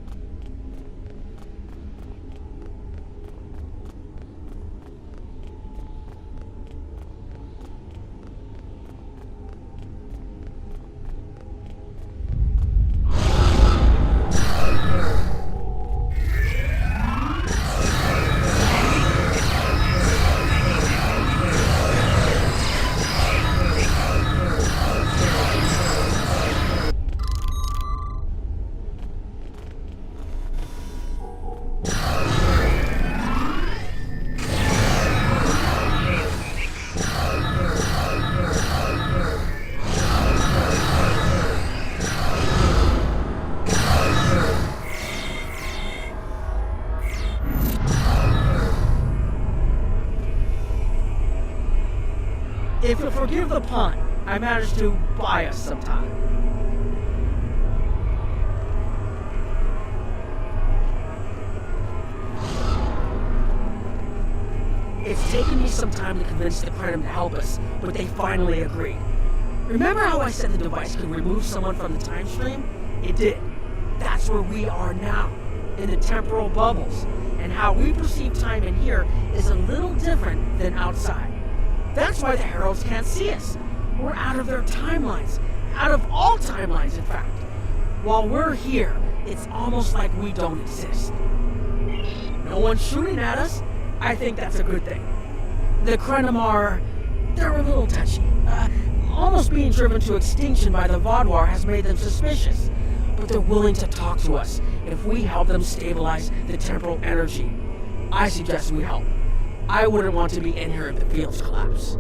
If you'll forgive the pun, I managed to buy us some time. It's taken me some time to convince the Krenim to help us, but they finally agreed. Remember how I said the device could remove someone from the time stream? It did. That's where we are now, in the temporal bubbles, and how we perceive time in here is a little different than outside. That's why the Heralds can't see us. We're out of their timelines. Out of all timelines, in fact. While we're here, it's almost like we don't exist. No one's shooting at us. I think that's a good thing. The Krenim they're a little touchy. Almost being driven to extinction by the Vaadwaur has made them suspicious. But they're willing to talk to us if we help them stabilize the temporal energy. I suggest we help. I wouldn't want to be in here if the fields collapse.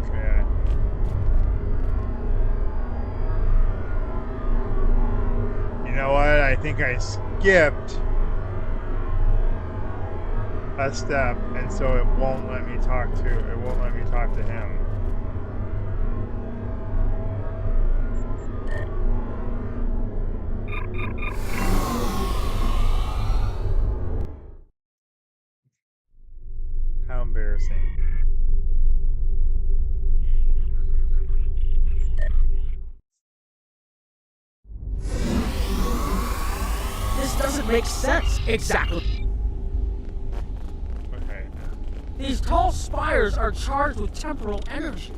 Okay. You know what? I think I skipped a step, and so it won't let me talk to him. How embarrassing. This doesn't make sense. Exactly. Okay. These tall spires are charged with temporal energy.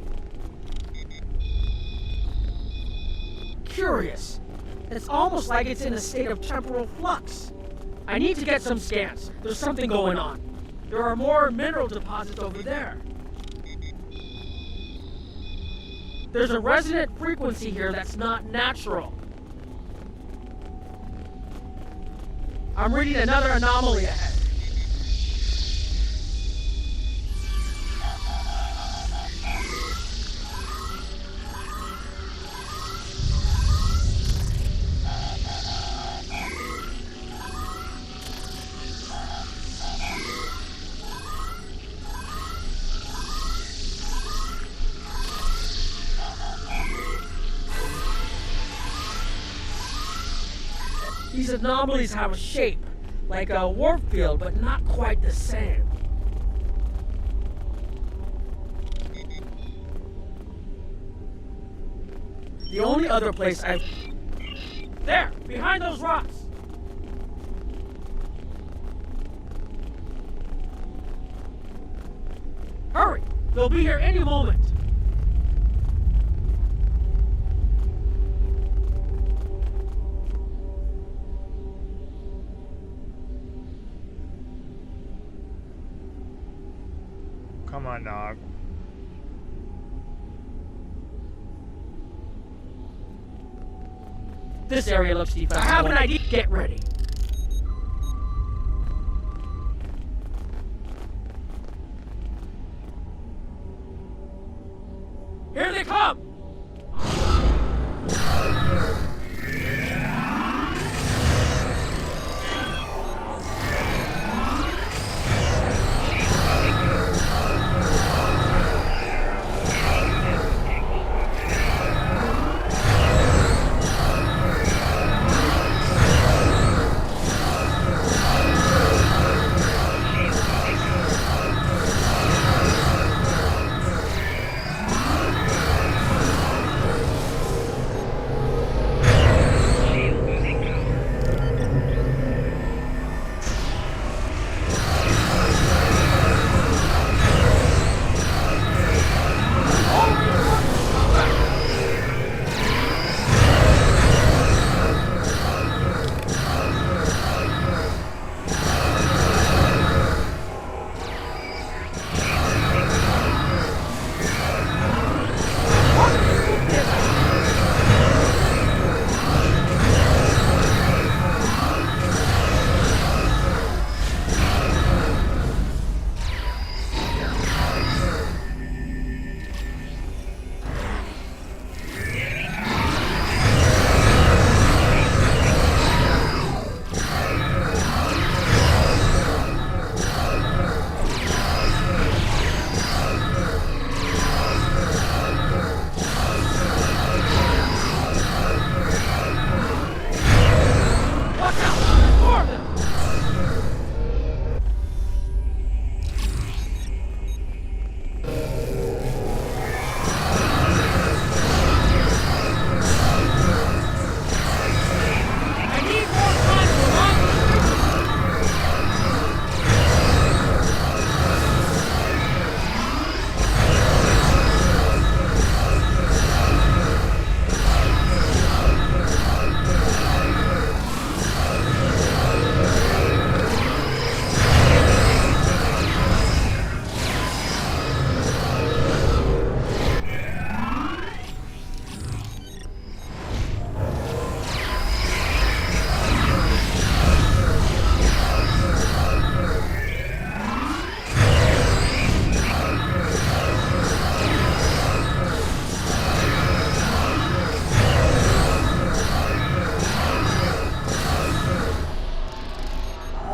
Curious. It's almost like it's in a state of temporal flux. I need to get some scans. There's something going on. There are more mineral deposits over there. There's a resonant frequency here that's not natural. I'm reading another anomaly ahead. These anomalies have a shape, like a warp field, but not quite the same. The only other place I've... There, behind those rocks. Hurry! They'll be here any moment. Come on, Nog. This area looks defensible. I have an idea. Get ready. Here they come!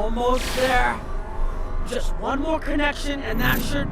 Almost there. Just one more connection and that should...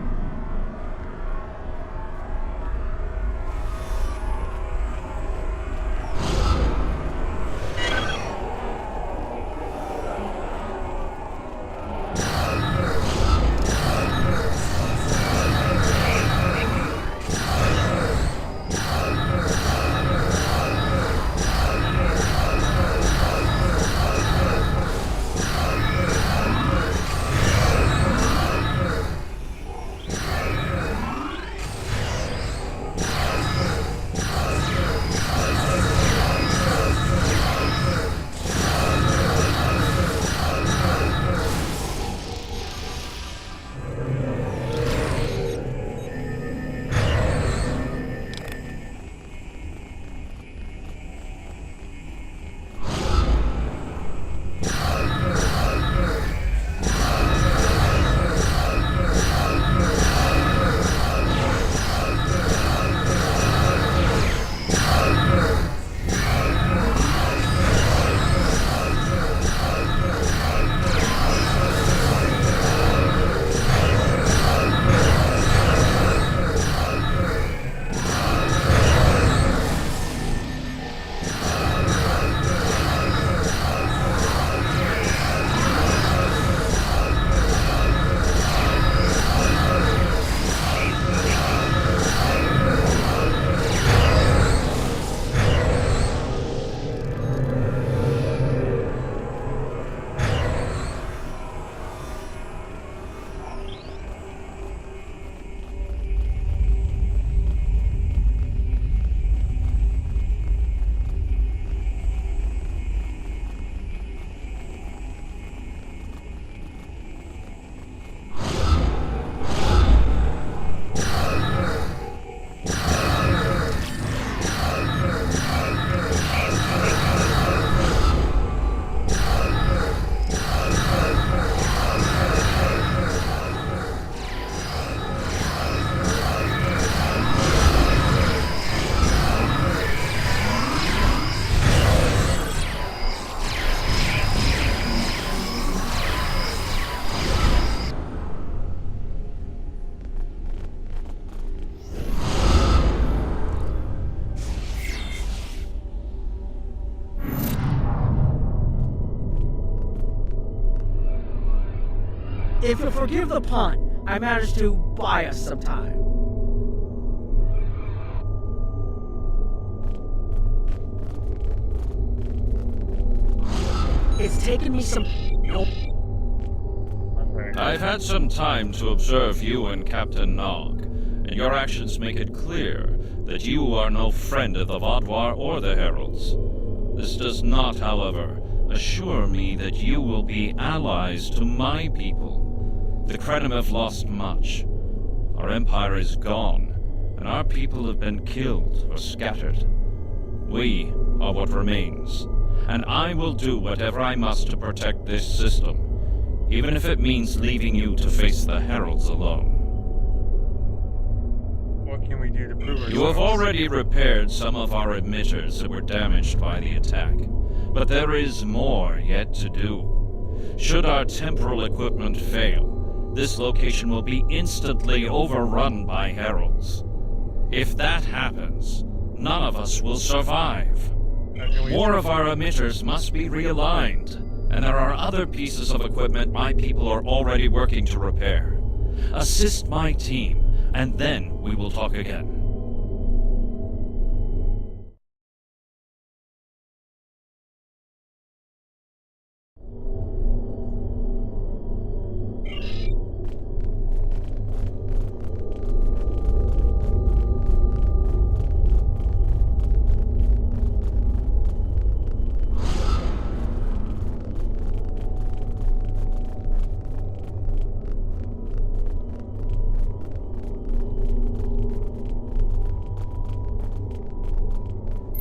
If you'll forgive the pun, I managed to buy us some time. It's taken me some... I've had some time to observe you and Captain Nog, and your actions make it clear that you are no friend of the Vaadwaur or the Heralds. This does not, however, assure me that you will be allies to my people. The Krenim have lost much. Our empire is gone, and our people have been killed or scattered. We are what remains, and I will do whatever I must to protect this system, even if it means leaving you to face the Heralds alone. What can we do to prove ourselves? You have already repaired some of our emitters that were damaged by the attack, but there is more yet to do. Should our temporal equipment fail, this location will be instantly overrun by Heralds. If that happens, none of us will survive. More of our emitters must be realigned, and there are other pieces of equipment my people are already working to repair. Assist my team, and then we will talk again.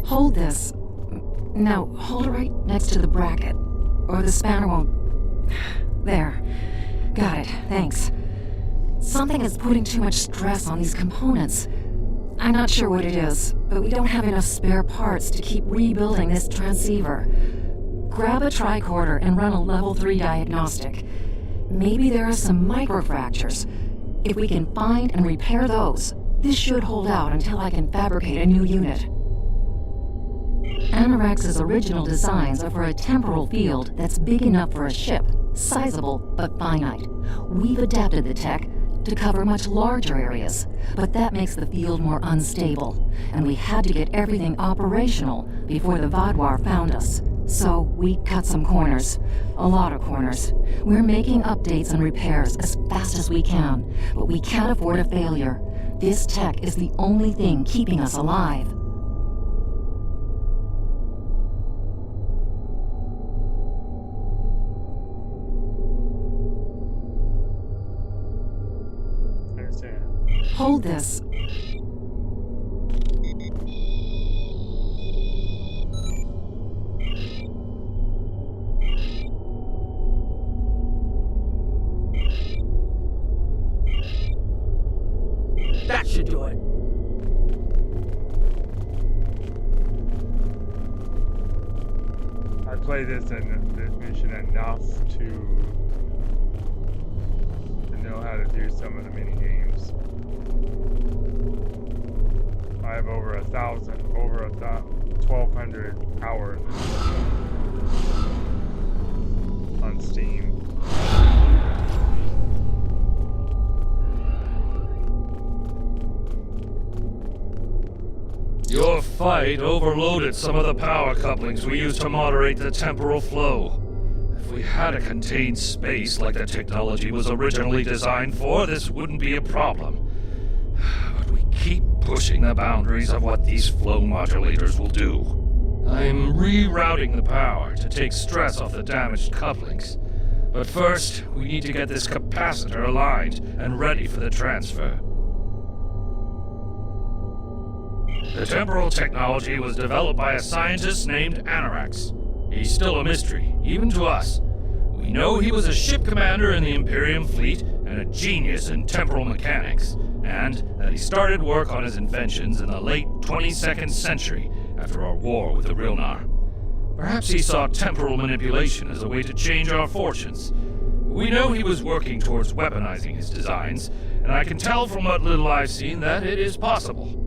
Hold this. No, hold it right next to the bracket, or the spanner won't... There. Got it, thanks. Something is putting too much stress on these components. I'm not sure what it is, but we don't have enough spare parts to keep rebuilding this transceiver. Grab a tricorder and run a level 3 diagnostic. Maybe there are some microfractures. If we can find and repair those, this should hold out until I can fabricate a new unit. Anorax's original designs are for a temporal field that's big enough for a ship, sizable but finite. We've adapted the tech to cover much larger areas, but that makes the field more unstable, and we had to get everything operational before the Vaadwaur found us. So we cut some corners. A lot of corners. We're making updates and repairs as fast as we can, but we can't afford a failure. This tech is the only thing keeping us alive. Hold this. That should do it. I played this mission enough to know how to do some of the mini games. I have over 1,200 hours on Steam. Your fight overloaded some of the power couplings we use to moderate the temporal flow. If we had a contained space like the technology was originally designed for, this wouldn't be a problem. But we keep pushing the boundaries of what these flow modulators will do. I'm rerouting the power to take stress off the damaged couplings. But first, we need to get this capacitor aligned and ready for the transfer. The temporal technology was developed by a scientist named Anorax. He's still a mystery, even to us. We know he was a ship commander in the Imperium fleet and a genius in temporal mechanics, and that he started work on his inventions in the late 22nd century after our war with the Rilnar. Perhaps he saw temporal manipulation as a way to change our fortunes. We know he was working towards weaponizing his designs, and I can tell from what little I've seen that it is possible.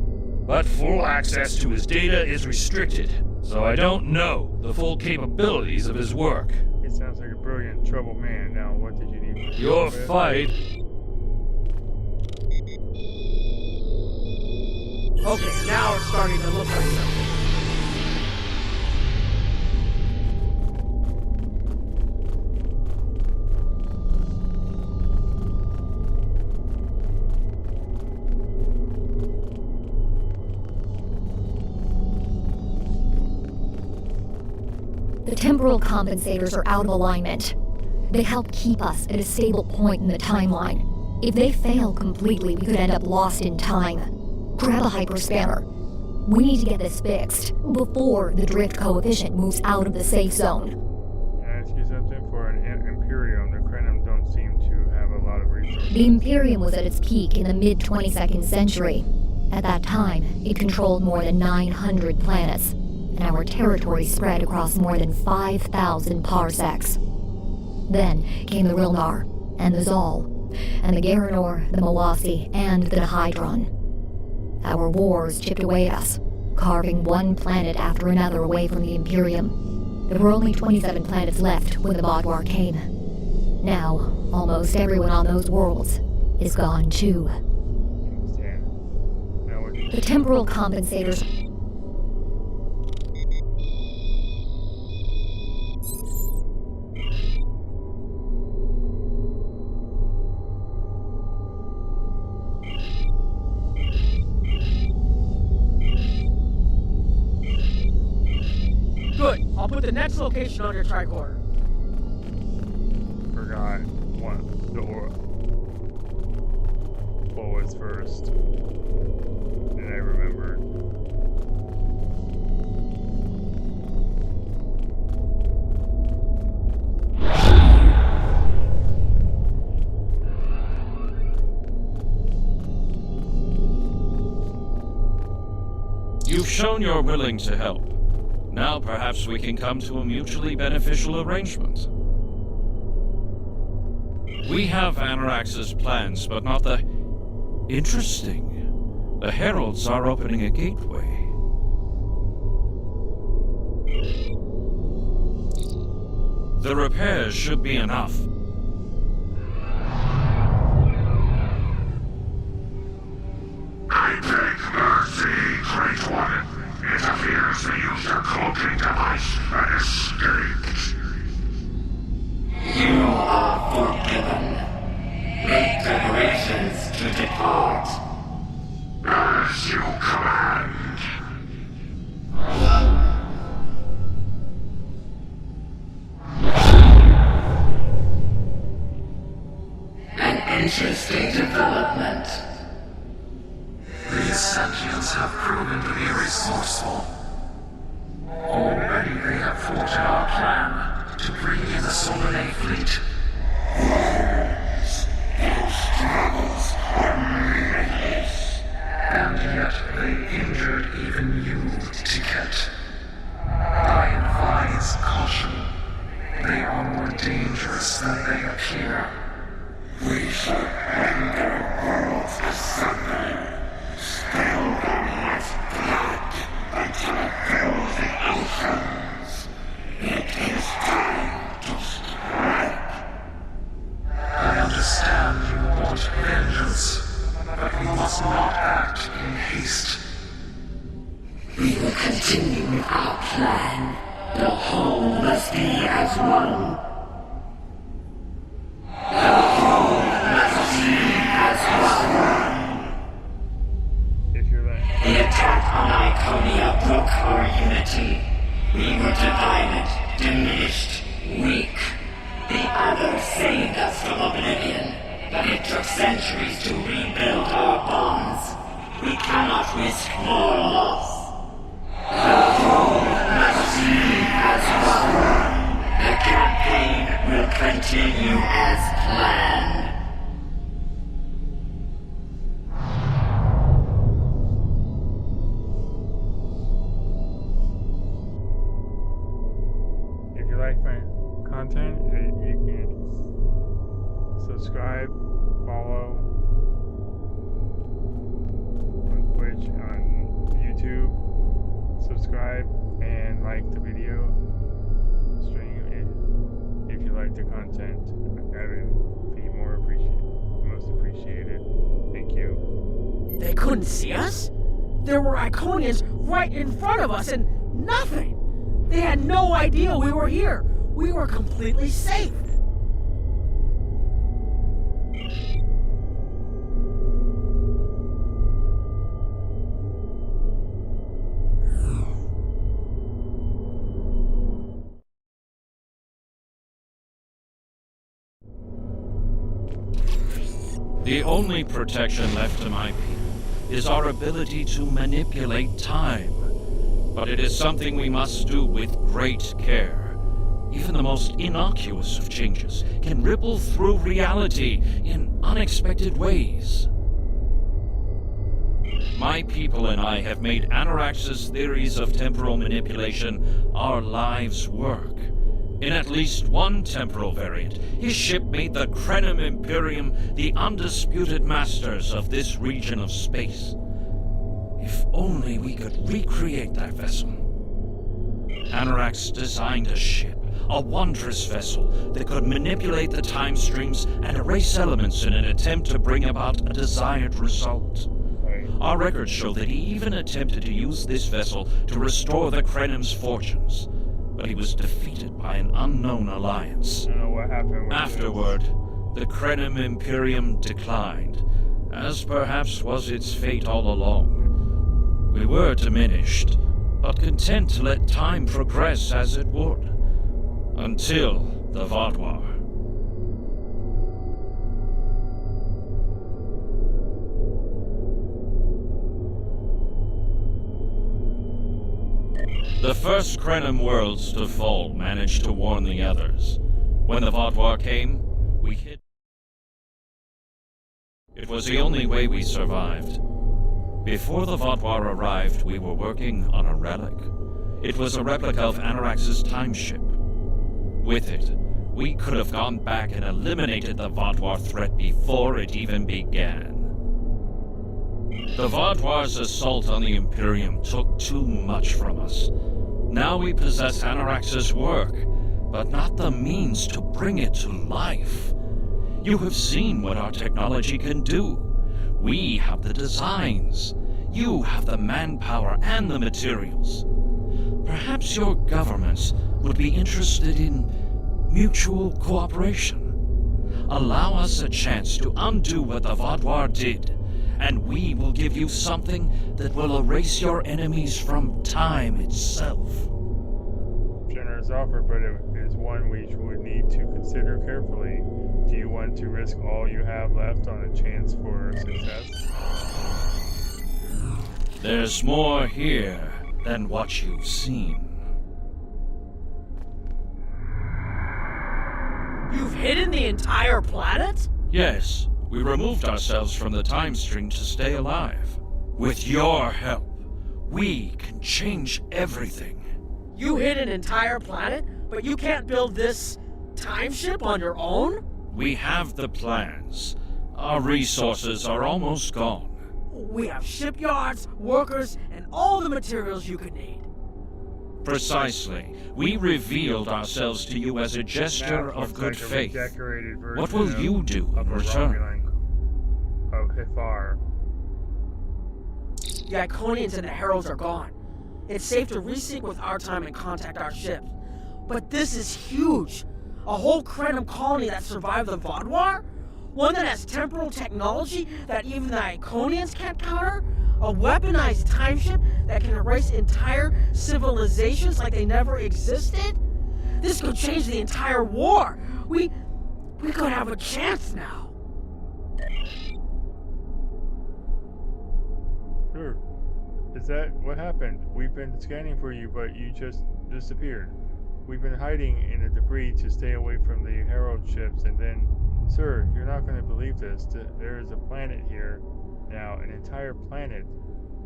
But full access to his data is restricted, so I don't know the full capabilities of his work. He sounds like a brilliant, troubled man. Now, what did you need Your fight. Okay, now it's starting to look like something. The temporal compensators are out of alignment. They help keep us at a stable point in the timeline. If they fail completely, we could end up lost in time. Grab a hyperspanner. We need to get this fixed before the drift coefficient moves out of the safe zone. Can I ask you something? For an Imperium, the Krenim don't seem to have a lot of resources. The Imperium was at its peak in the mid-22nd century. At that time, it controlled more than 900 planets, and our territory spread across more than 5,000 parsecs. Then came the Rilnar, and the Zal, and the Garanor, the Mawasi, and the Nihydron. Our wars chipped away at us, carving one planet after another away from the Imperium. There were only 27 planets left when the Bodwar came. Now, almost everyone on those worlds is gone too. The temporal compensators... Good. I'll put the next location on your tricorder. Forgot what door. What was first? And I remembered. You've shown you're willing to help. Now perhaps we can come to a mutually beneficial arrangement. We have Anorax's plans, but not the... Interesting. The Heralds are opening a gateway. The repairs should be enough. I beg mercy, Great One. It appears they used a cloaking device and escaped. You are forgiven. Make preparations to depart. As you command. An interesting development. These sentients have proven to be resourceful. Already they have thwarted our plan to bring in the Solanae fleet. And yet they injured even you, Ticket. I advise caution. They are more dangerous than they appear. We shall hang their worlds asunder. Spill them with blood until it fills the oceans. It is time to strike. I understand you want vengeance, but we must not act in haste. We will continue with our plan. The whole must be as one. The whole must be as one. If you're that. The attack on Iconia broke our unity. We were divided, diminished, weak. The others saved us from oblivion, but it took centuries to rebuild our bonds. We cannot risk more loss. The whole must be as one. The campaign will continue as planned. If you like my content, you can subscribe, follow on Twitch, on YouTube, subscribe, and like the video stream. If you like the content, that would be most appreciated. Thank you. They couldn't see us? There were Iconians right in front of us and nothing! They had no idea we were here. We were completely safe. The only protection left to my people is our ability to manipulate time. But it is something we must do with great care. Even the most innocuous of changes can ripple through reality in unexpected ways. My people and I have made Anorax's theories of temporal manipulation our lives' work. In at least one temporal variant, his ship made the Krenim Imperium the undisputed masters of this region of space. If only we could recreate that vessel. Anorax designed a ship, a wondrous vessel that could manipulate the time streams and erase elements in an attempt to bring about a desired result. Our records show that he even attempted to use this vessel to restore the Krenim's fortunes, but he was defeated by an unknown alliance. I don't know what happened with Afterward, the Krenim Imperium declined, as perhaps was its fate all along. We were diminished, but content to let time progress as it would, until the Vodwar. The first Krenim worlds to fall managed to warn the others. When the Vodwar came, we hid. It was the only way we survived. Before the Vodwar arrived, we were working on a relic. It was a replica of Anorax's time ship. With it, we could have gone back and eliminated the Vodwar threat before it even began. The Vodwar's assault on the Imperium took too much from us. Now we possess Anorax's work, but not the means to bring it to life. You have seen what our technology can do. We have the designs. You have the manpower and the materials. Perhaps your governments would be interested in mutual cooperation. Allow us a chance to undo what the Vodwar did, and we will give you something that will erase your enemies from time itself. Generous offer, but it is one we would need to consider carefully. Do you want to risk all you have left on a chance for success? There's more here than what you've seen. You've hidden the entire planet? Yes, we removed ourselves from the time stream to stay alive. With your help, we can change everything. You hid an entire planet, but you can't build this time ship on your own? We have the plans. Our resources are almost gone. We have shipyards, workers, and all the materials you could need. Precisely. We revealed ourselves to you as a gesture of good faith. What will you do in return? Of Hifar. The Iconians and the Heralds are gone. It's safe to resync with our time and contact our ships. But this is huge. A whole Krenim colony that survived the Vodwar? One that has temporal technology that even the Iconians can't counter? A weaponized time ship that can erase entire civilizations like they never existed? This could change the entire war. We could have a chance now. Sure. Is that what happened? We've been scanning for you, but you just disappeared. We've been hiding in the debris to stay away from the Herald ships, and then... Sir, you're not going to believe this. There is a planet here now, an entire planet.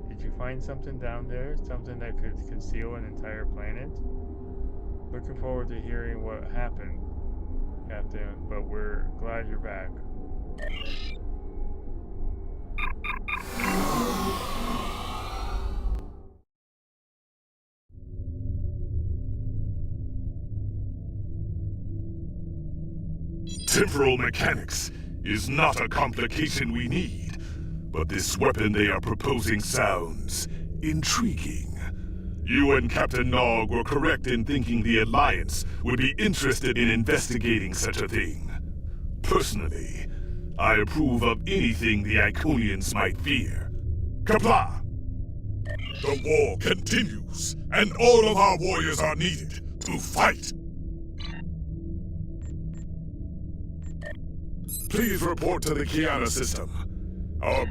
Did you find something down there? Something that could conceal an entire planet? Looking forward to hearing what happened, Captain, but we're glad you're back. Temporal mechanics is not a complication we need, but this weapon they are proposing sounds intriguing. You and Captain Nog were correct in thinking the Alliance would be interested in investigating such a thing. Personally, I approve of anything the Iconians might fear. Kapla! The war continues, and all of our warriors are needed to fight. Please report to the Kiana system. Our...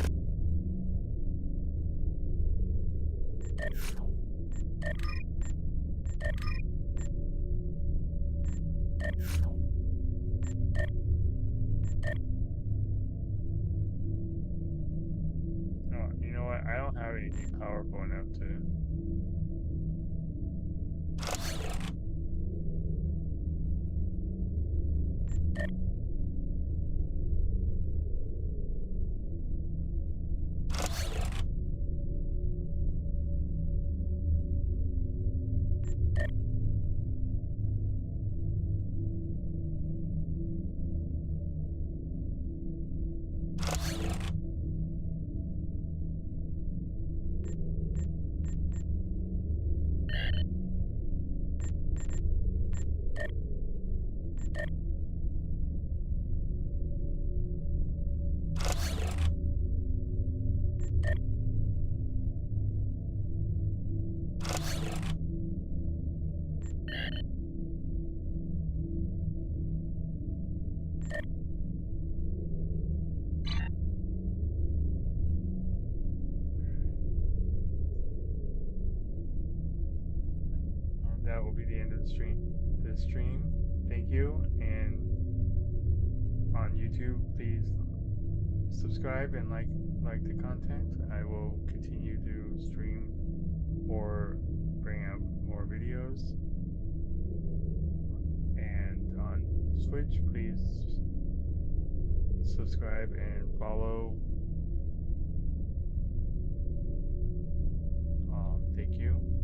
Oh, you know what? I don't have anything powerful enough to. That will be the end of the stream. Thank you, and on YouTube, please subscribe and like the content. I will continue to stream or bring out more videos. And on Switch, please subscribe and follow. Thank you.